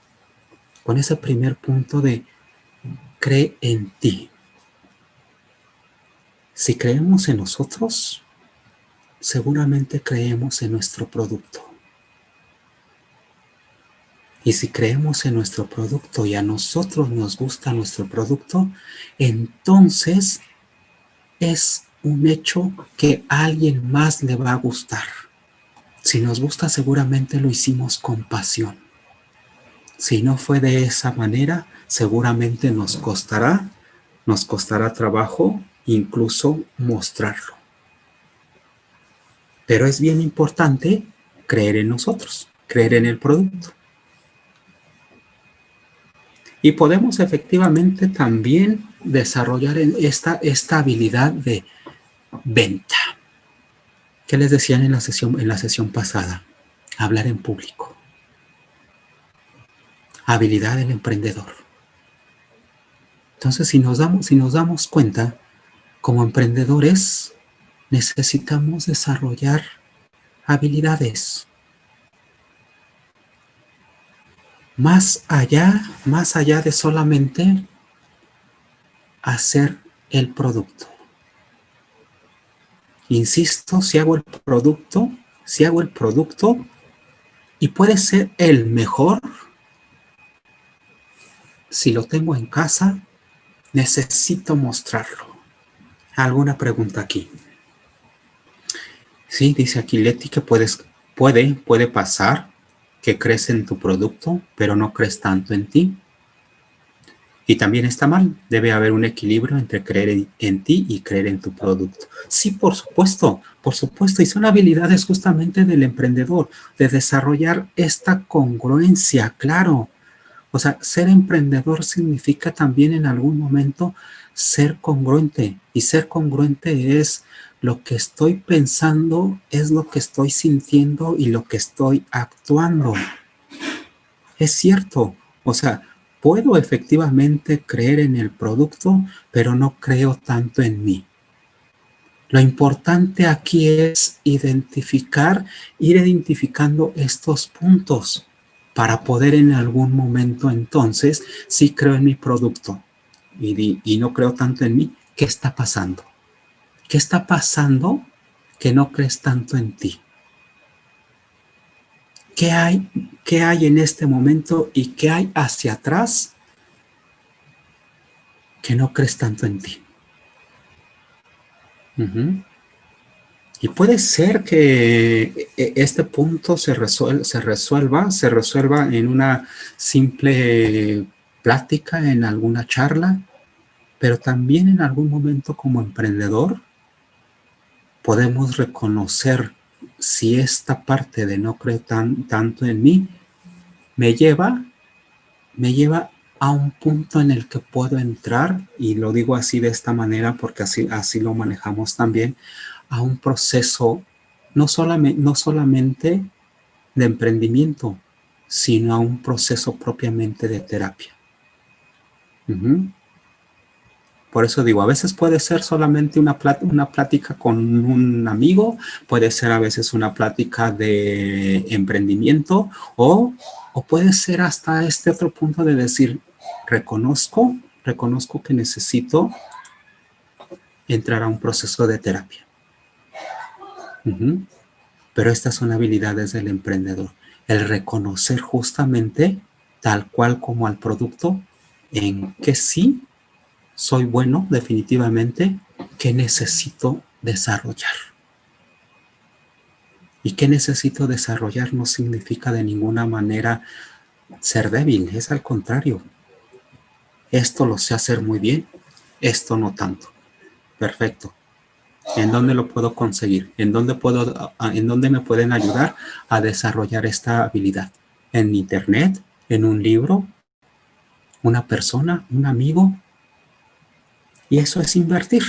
de cree en ti. Si creemos en nosotros, seguramente creemos en nuestro producto. Y si creemos en nuestro producto y a nosotros nos gusta nuestro producto, entonces es un hecho que a alguien más le va a gustar. Si nos gusta, seguramente lo hicimos con pasión. Si no fue de esa manera, seguramente nos costará trabajo incluso mostrarlo. Pero es bien importante creer en nosotros, creer en el producto. Y podemos efectivamente también desarrollar esta habilidad de venta. ¿Qué les decían en la sesión pasada? Hablar en público. Habilidad del emprendedor. Entonces, si nos damos cuenta, como emprendedores, necesitamos desarrollar habilidades. Más allá de solamente hacer el producto. insisto, si hago el producto y puede ser el mejor, si lo tengo en casa, necesito mostrarlo. ¿Alguna pregunta aquí? Sí, dice aquí Leti que puede pasar que crees en tu producto, pero no crees tanto en ti. Y también está mal. Debe haber un equilibrio entre creer en ti y creer en tu producto. Sí, por supuesto. Y son habilidades justamente del emprendedor, de desarrollar esta congruencia, claro. O sea, ser emprendedor significa también en algún momento ser congruente. Y ser congruente es lo que estoy pensando, es lo que estoy sintiendo y lo que estoy actuando. Es cierto. O sea, puedo efectivamente creer en el producto, pero no creo tanto en mí. Lo importante aquí es ir identificando estos puntos para poder en algún momento entonces, sí creo en mi producto y no creo tanto en mí. ¿Qué está pasando? ¿Qué está pasando que no crees tanto en ti? ¿Qué hay en este momento y qué hay hacia atrás que no crees tanto en ti? Y puede ser que este punto se resuelva en una simple plática, en alguna charla, pero también en algún momento como emprendedor podemos reconocer si esta parte de no creer tanto en mí me lleva a un punto en el que puedo entrar, y lo digo así de esta manera porque así lo manejamos también, a un proceso no solamente de emprendimiento, sino a un proceso propiamente de terapia. Por eso digo, a veces puede ser solamente una plática con un amigo, puede ser a veces una plática de emprendimiento, o puede ser hasta este otro punto de decir, reconozco que necesito entrar a un proceso de terapia. Pero estas son habilidades del emprendedor. El reconocer justamente, tal cual como al producto, en que sí soy bueno definitivamente, que necesito desarrollar. Y que necesito desarrollar no significa de ninguna manera ser débil, es al contrario. Esto lo sé hacer muy bien, esto no tanto. Perfecto. ¿En dónde lo puedo conseguir? ¿En dónde me pueden ayudar a desarrollar esta habilidad? ¿En internet? ¿En un libro? ¿Una persona? ¿Un amigo? Y eso es invertir.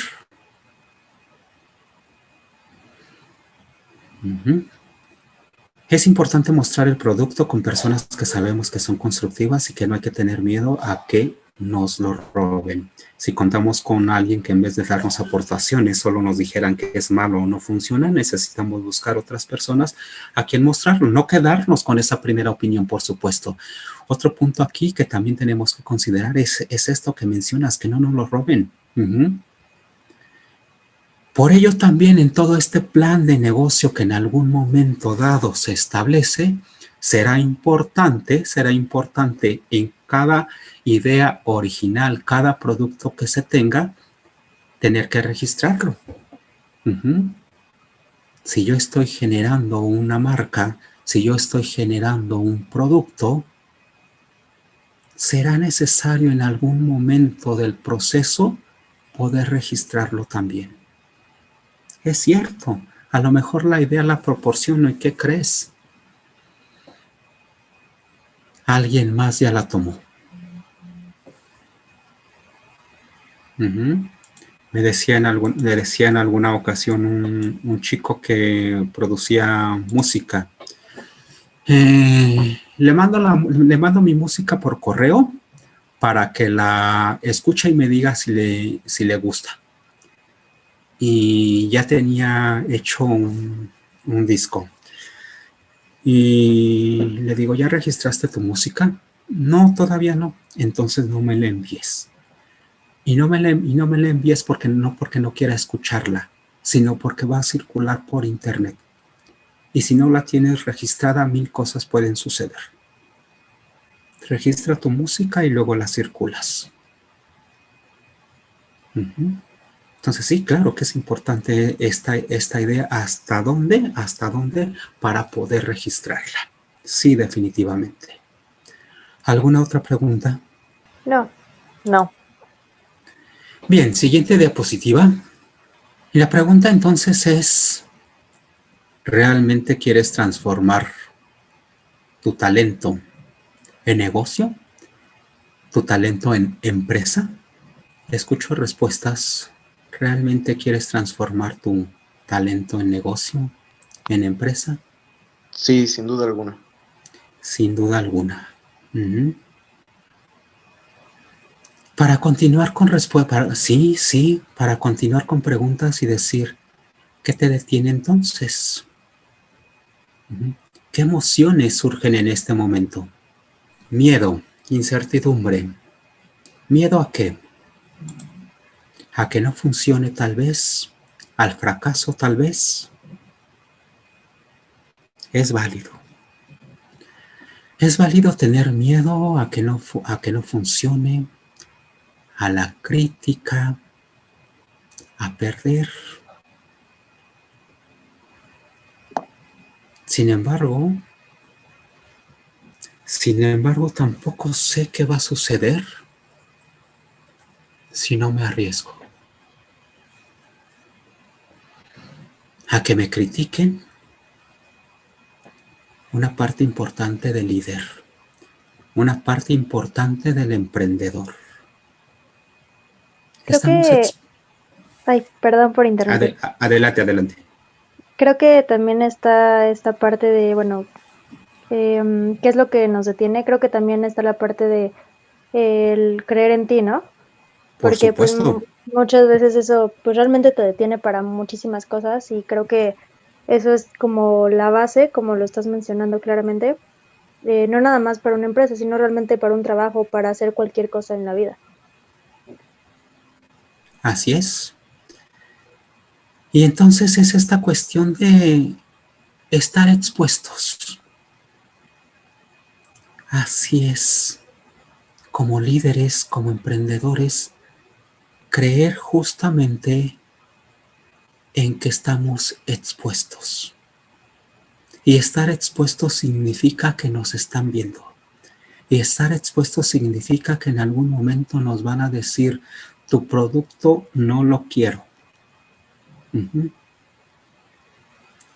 Es importante mostrar el producto con personas que sabemos que son constructivas y que no hay que tener miedo a que nos lo roben. Si contamos con alguien que en vez de darnos aportaciones solo nos dijeran que es malo o no funciona, necesitamos buscar otras personas a quien mostrarlo, no quedarnos con esa primera opinión, por supuesto. Otro punto aquí que también tenemos que considerar es esto que mencionas, que no nos lo roben. Por ello también en todo este plan de negocio que en algún momento dado se establece, será importante en cada idea original, cada producto que se tenga, tener que registrarlo. Si yo estoy generando una marca, si yo estoy generando un producto, será necesario en algún momento del proceso poder registrarlo también. Es cierto, a lo mejor la idea la proporciono, ¿y qué crees? Alguien más ya la tomó. Me decía en alguna ocasión un chico que producía música. Le mando mi música por correo para que la escuche y me diga si le gusta. Y ya tenía hecho un disco. Y le digo, ¿ya registraste tu música? No, todavía no. Entonces no me la envíes. Y no me la envíes porque no quiera escucharla, sino porque va a circular por internet. Y si no la tienes registrada, 1000 cosas pueden suceder. Registra tu música y luego la circulas. Entonces sí, claro que es importante esta idea. ¿Hasta dónde? ¿Hasta dónde? Para poder registrarla. Sí, definitivamente. ¿Alguna otra pregunta? No. Bien, siguiente diapositiva. Y la pregunta entonces es, ¿realmente quieres transformar tu talento en negocio? ¿Tu talento en empresa? Escucho respuestas. ¿Realmente quieres transformar tu talento en negocio, en empresa? Sí, sin duda alguna. Sin duda alguna. Para continuar con respuestas, sí, para continuar con preguntas y decir, ¿qué te detiene entonces? ¿Qué emociones surgen en este momento? Miedo, incertidumbre. ¿Miedo a qué? ¿A que no funcione tal vez? ¿Al fracaso tal vez? Es válido. Es válido tener miedo a que no funcione, a la crítica, a perder. Sin embargo, tampoco sé qué va a suceder si no me arriesgo. A que me critiquen, una parte importante del líder, una parte importante del emprendedor. Creo que... Ay, perdón por interrumpir. Adelante. Creo que también está esta parte de, bueno, ¿qué es lo que nos detiene? Creo que también está la parte de el creer en ti, ¿no? Porque pues muchas veces eso pues realmente te detiene para muchísimas cosas y creo que eso es como la base, como lo estás mencionando claramente, no nada más para una empresa, sino realmente para un trabajo, para hacer cualquier cosa en la vida. Así es. Y entonces es esta cuestión de estar expuestos. Así es. Como líderes, como emprendedores, creer justamente en que estamos expuestos. Y estar expuestos significa que nos están viendo. Y estar expuestos significa que en algún momento nos van a decir, tu producto no lo quiero.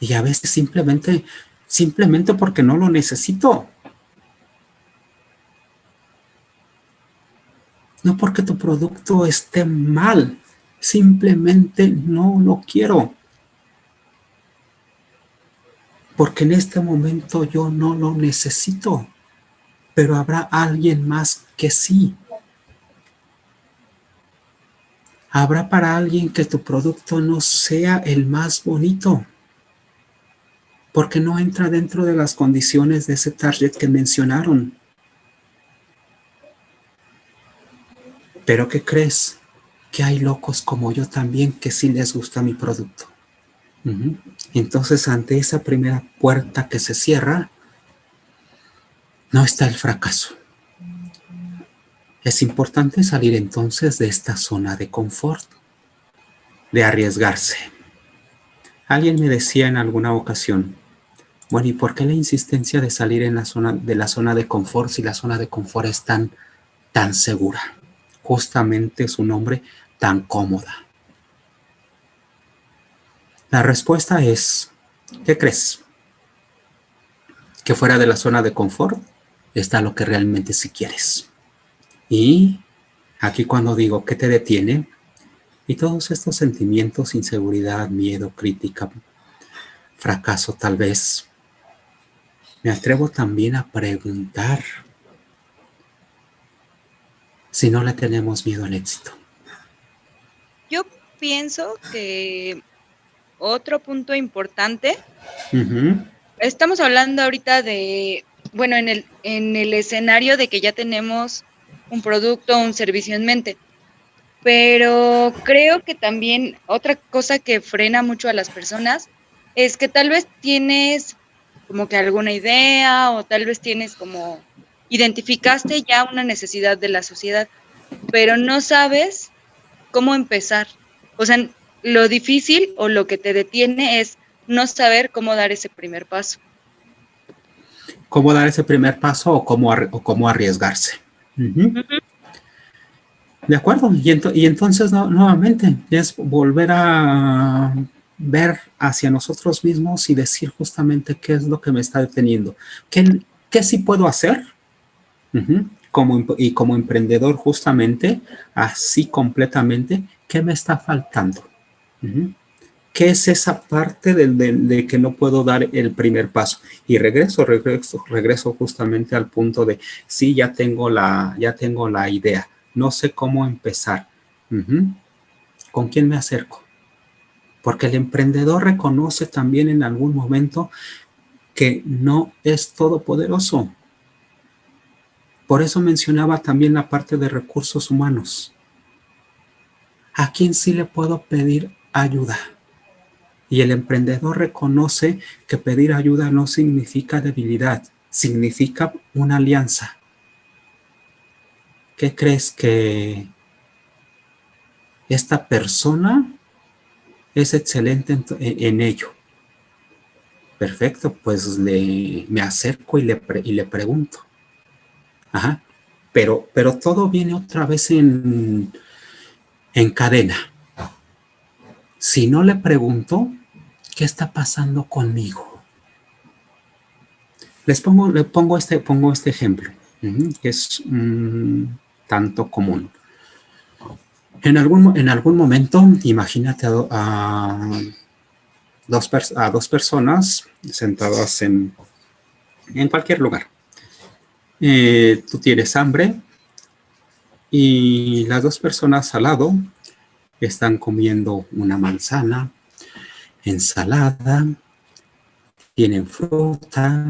Y a veces simplemente porque no lo necesito. No porque tu producto esté mal, simplemente no lo quiero. Porque en este momento yo no lo necesito, pero habrá alguien más que sí. Habrá para alguien que tu producto no sea el más bonito, porque no entra dentro de las condiciones de ese target que mencionaron. Pero ¿qué crees? Que hay locos como yo también que sí les gusta mi producto. Entonces, ante esa primera puerta que se cierra, no está el fracaso. Es importante salir entonces de esta zona de confort, de arriesgarse. Alguien me decía en alguna ocasión, bueno, ¿y por qué la insistencia de salir de la zona de confort si la zona de confort es tan segura? Justamente su nombre, tan cómoda. La respuesta es, ¿qué crees? Que fuera de la zona de confort está lo que realmente sí quieres. Y aquí cuando digo ¿qué te detiene? Y todos estos sentimientos, inseguridad, miedo, crítica, fracaso tal vez, me atrevo también a preguntar si no le tenemos miedo al éxito. Yo pienso que otro punto importante, estamos hablando ahorita de, bueno, en el escenario de que ya tenemos un producto o un servicio en mente, pero creo que también otra cosa que frena mucho a las personas es que tal vez tienes como que alguna idea o tal vez tienes como identificaste ya una necesidad de la sociedad, pero no sabes cómo empezar. O sea, lo difícil o lo que te detiene es no saber cómo dar ese primer paso. ¿Cómo dar ese primer paso o cómo arriesgarse? De acuerdo. Y entonces, nuevamente, es volver a ver hacia nosotros mismos y decir justamente qué es lo que me está deteniendo. ¿Qué sí puedo hacer? Como emprendedor, justamente, así completamente, ¿qué me está faltando? ¿Qué es esa parte de que no puedo dar el primer paso? Y regreso justamente al punto de, sí, ya tengo la idea, no sé cómo empezar. ¿Con quién me acerco? Porque el emprendedor reconoce también en algún momento que no es todopoderoso. Por eso mencionaba también la parte de recursos humanos. ¿A quién sí le puedo pedir ayuda? Y el emprendedor reconoce que pedir ayuda no significa debilidad, significa una alianza. ¿Qué crees que esta persona es excelente en ello? Perfecto, pues me acerco y le pregunto. Ajá. Pero todo viene otra vez en cadena. Si no le pregunto, ¿qué está pasando conmigo? Le pongo este ejemplo, que es tanto común. En algún momento, imagínate a dos personas sentadas en cualquier lugar. Tú tienes hambre y las dos personas al lado están comiendo una manzana, ensalada, tienen fruta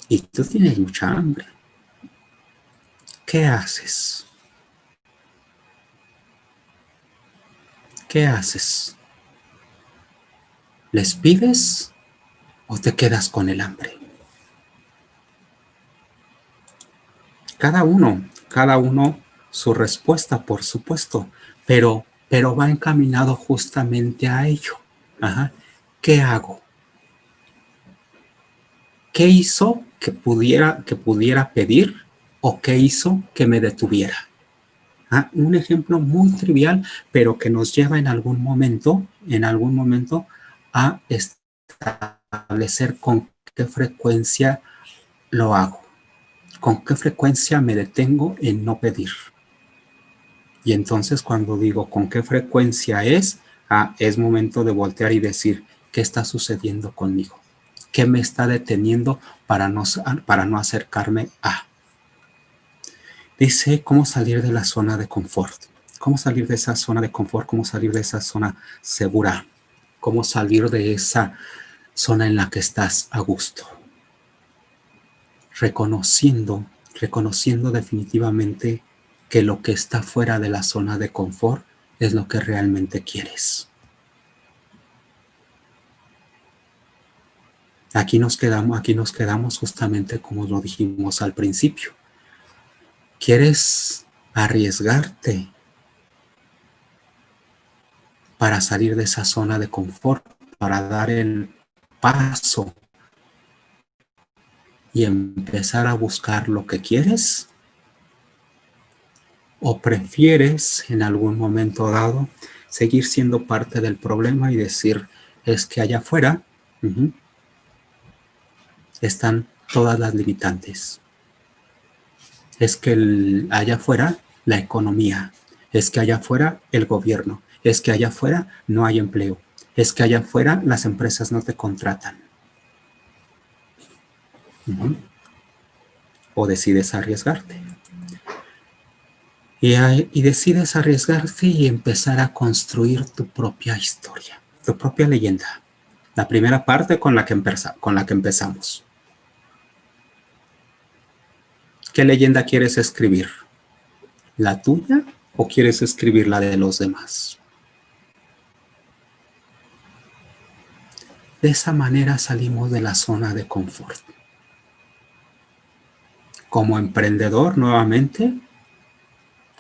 y tú tienes mucha hambre. ¿Qué haces? ¿Qué haces? ¿Les pides o te quedas con el hambre? Cada uno su respuesta, por supuesto, pero va encaminado justamente a ello. Ajá. ¿Qué hago? ¿Qué hizo que pudiera pedir o qué hizo que me detuviera? Un ejemplo muy trivial, pero que nos lleva en algún momento a establecer con qué frecuencia lo hago, con qué frecuencia me detengo en no pedir. Y entonces cuando digo con qué frecuencia es momento de voltear y decir, ¿qué está sucediendo conmigo? ¿Qué me está deteniendo para no acercarme a? Dice, ¿cómo salir de la zona de confort? ¿Cómo salir de esa zona de confort? ¿Cómo salir de esa zona segura? ¿Cómo salir de esa zona en la que estás a gusto? Reconociendo definitivamente que lo que está fuera de la zona de confort es lo que realmente quieres. Aquí nos quedamos justamente como lo dijimos al principio. ¿Quieres arriesgarte para salir de esa zona de confort, para dar el paso y empezar a buscar lo que quieres? ¿O prefieres en algún momento dado seguir siendo parte del problema y decir, es que allá afuera están todas las limitantes? Es que allá afuera la economía, es que allá afuera el gobierno, es que allá afuera no hay empleo, es que allá afuera las empresas no te contratan. O decides arriesgarte. Y decides arriesgarte y empezar a construir tu propia historia, tu propia leyenda. La primera parte con la que empezamos. ¿Qué leyenda quieres escribir? ¿La tuya o quieres escribir la de los demás? De esa manera salimos de la zona de confort. Como emprendedor, nuevamente,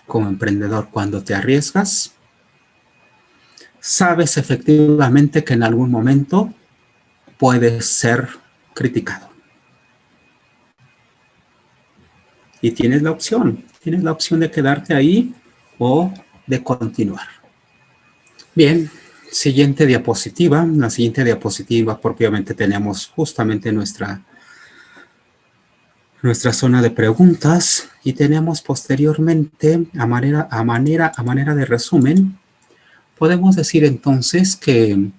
como emprendedor, cuando te arriesgas, sabes efectivamente que en algún momento puedes ser criticado. Y tienes la opción de quedarte ahí o de continuar. Bien, siguiente diapositiva. La siguiente diapositiva propiamente tenemos justamente nuestra zona de preguntas y tenemos posteriormente, a manera de resumen, podemos decir entonces que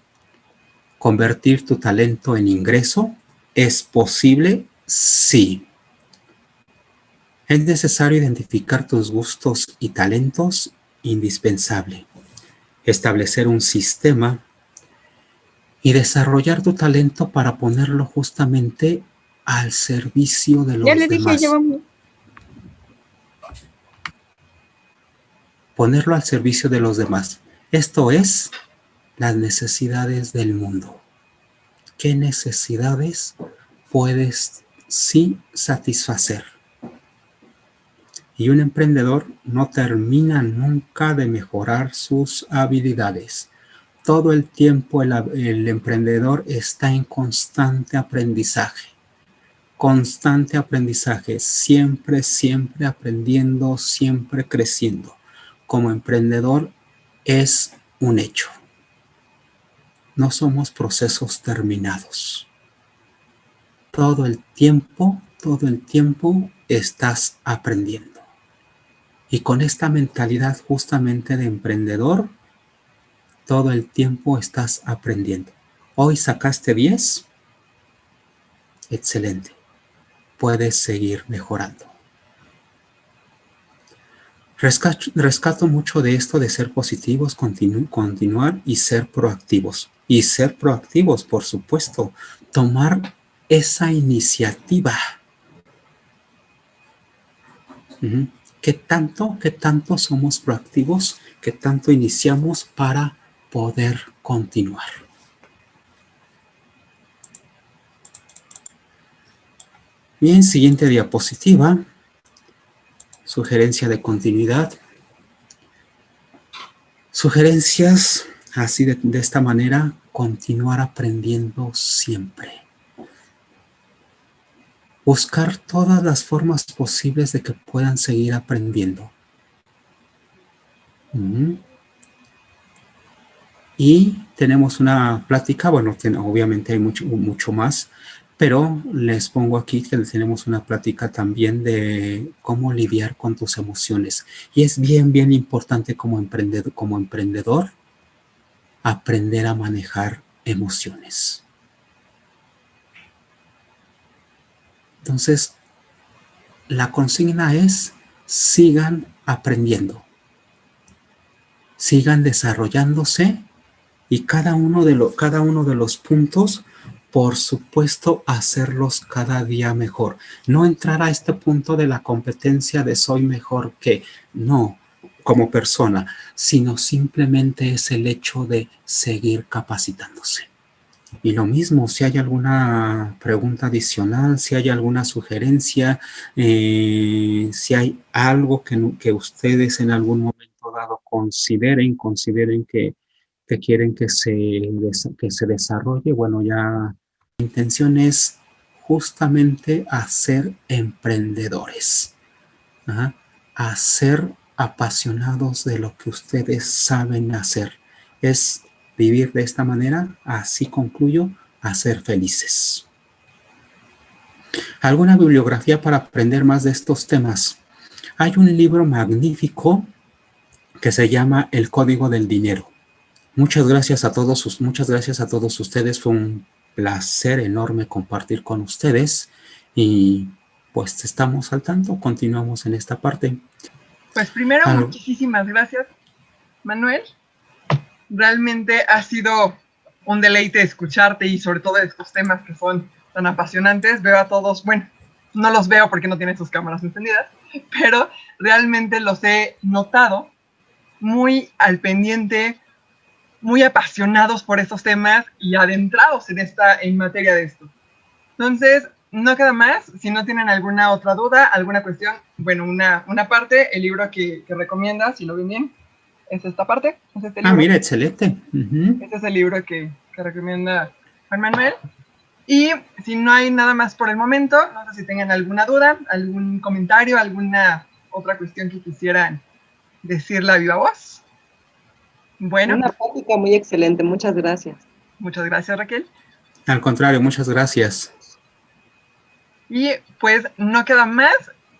convertir tu talento en ingreso es posible, sí. Es necesario identificar tus gustos y talentos, indispensable. Establecer un sistema y desarrollar tu talento para ponerlo justamente al servicio de los demás. Ponerlo al servicio de los demás. Esto es las necesidades del mundo. ¿Qué necesidades puedes sí satisfacer? Y un emprendedor no termina nunca de mejorar sus habilidades. Todo el tiempo el emprendedor está en constante aprendizaje. Constante aprendizaje, siempre aprendiendo, siempre creciendo. Como emprendedor es un hecho. No somos procesos terminados. Todo el tiempo estás aprendiendo. Y con esta mentalidad justamente de emprendedor, todo el tiempo estás aprendiendo. Hoy sacaste 10. Excelente. Puedes seguir mejorando. Rescato mucho de esto de ser positivos, continuar y ser proactivos. Y ser proactivos, por supuesto. Tomar esa iniciativa. ¿Qué tanto somos proactivos? ¿Qué tanto iniciamos para poder continuar? Bien, siguiente diapositiva. Sugerencia de continuidad. Sugerencias, así de esta manera, continuar aprendiendo siempre. Buscar todas las formas posibles de que puedan seguir aprendiendo. Y tenemos una plática, bueno, obviamente hay mucho más, pero les pongo aquí que tenemos una plática también de cómo lidiar con tus emociones. Y es bien importante como emprendedor aprender a manejar emociones. Entonces, la consigna es, sigan aprendiendo, sigan desarrollándose y cada uno de los puntos, por supuesto, hacerlos cada día mejor. No entrar a este punto de la competencia de soy mejor que, no, como persona, sino simplemente es el hecho de seguir capacitándose. Y lo mismo, si hay alguna pregunta adicional, si hay alguna sugerencia, si hay algo que ustedes en algún momento dado consideren que quieren que se desarrolle, bueno, ya la intención es justamente hacer emprendedores, a ser apasionados de lo que ustedes saben hacer. Es vivir de esta manera, así concluyo, a ser felices. ¿Alguna bibliografía para aprender más de estos temas? Hay un libro magnífico que se llama El Código del Dinero. Muchas gracias a todos ustedes. Fue un placer enorme compartir con ustedes y pues estamos al tanto. Continuamos en esta parte. Pues primero, muchísimas gracias, Manuel. Realmente ha sido un deleite escucharte y sobre todo estos temas que son tan apasionantes. Veo a todos, bueno, no los veo porque no tienen sus cámaras encendidas, pero realmente los he notado muy al pendiente, muy apasionados por estos temas y adentrados en materia de esto. Entonces, no queda más. Si no tienen alguna otra duda, alguna cuestión, bueno, una parte, el libro que recomienda, si lo ven bien, es esta parte. Es este libro. Mira, excelente. Este es el libro que recomienda Juan Manuel. Y si no hay nada más por el momento, no sé si tengan alguna duda, algún comentario, alguna otra cuestión que quisieran decirle a viva voz. Bueno. Una plática muy excelente, muchas gracias. Muchas gracias, Raquel. Al contrario, muchas gracias. Y pues no queda más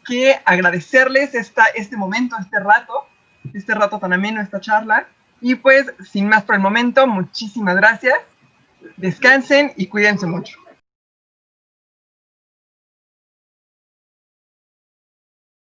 que agradecerles este momento, este rato tan ameno, esta charla. Y pues, sin más por el momento, muchísimas gracias. Descansen y cuídense mucho.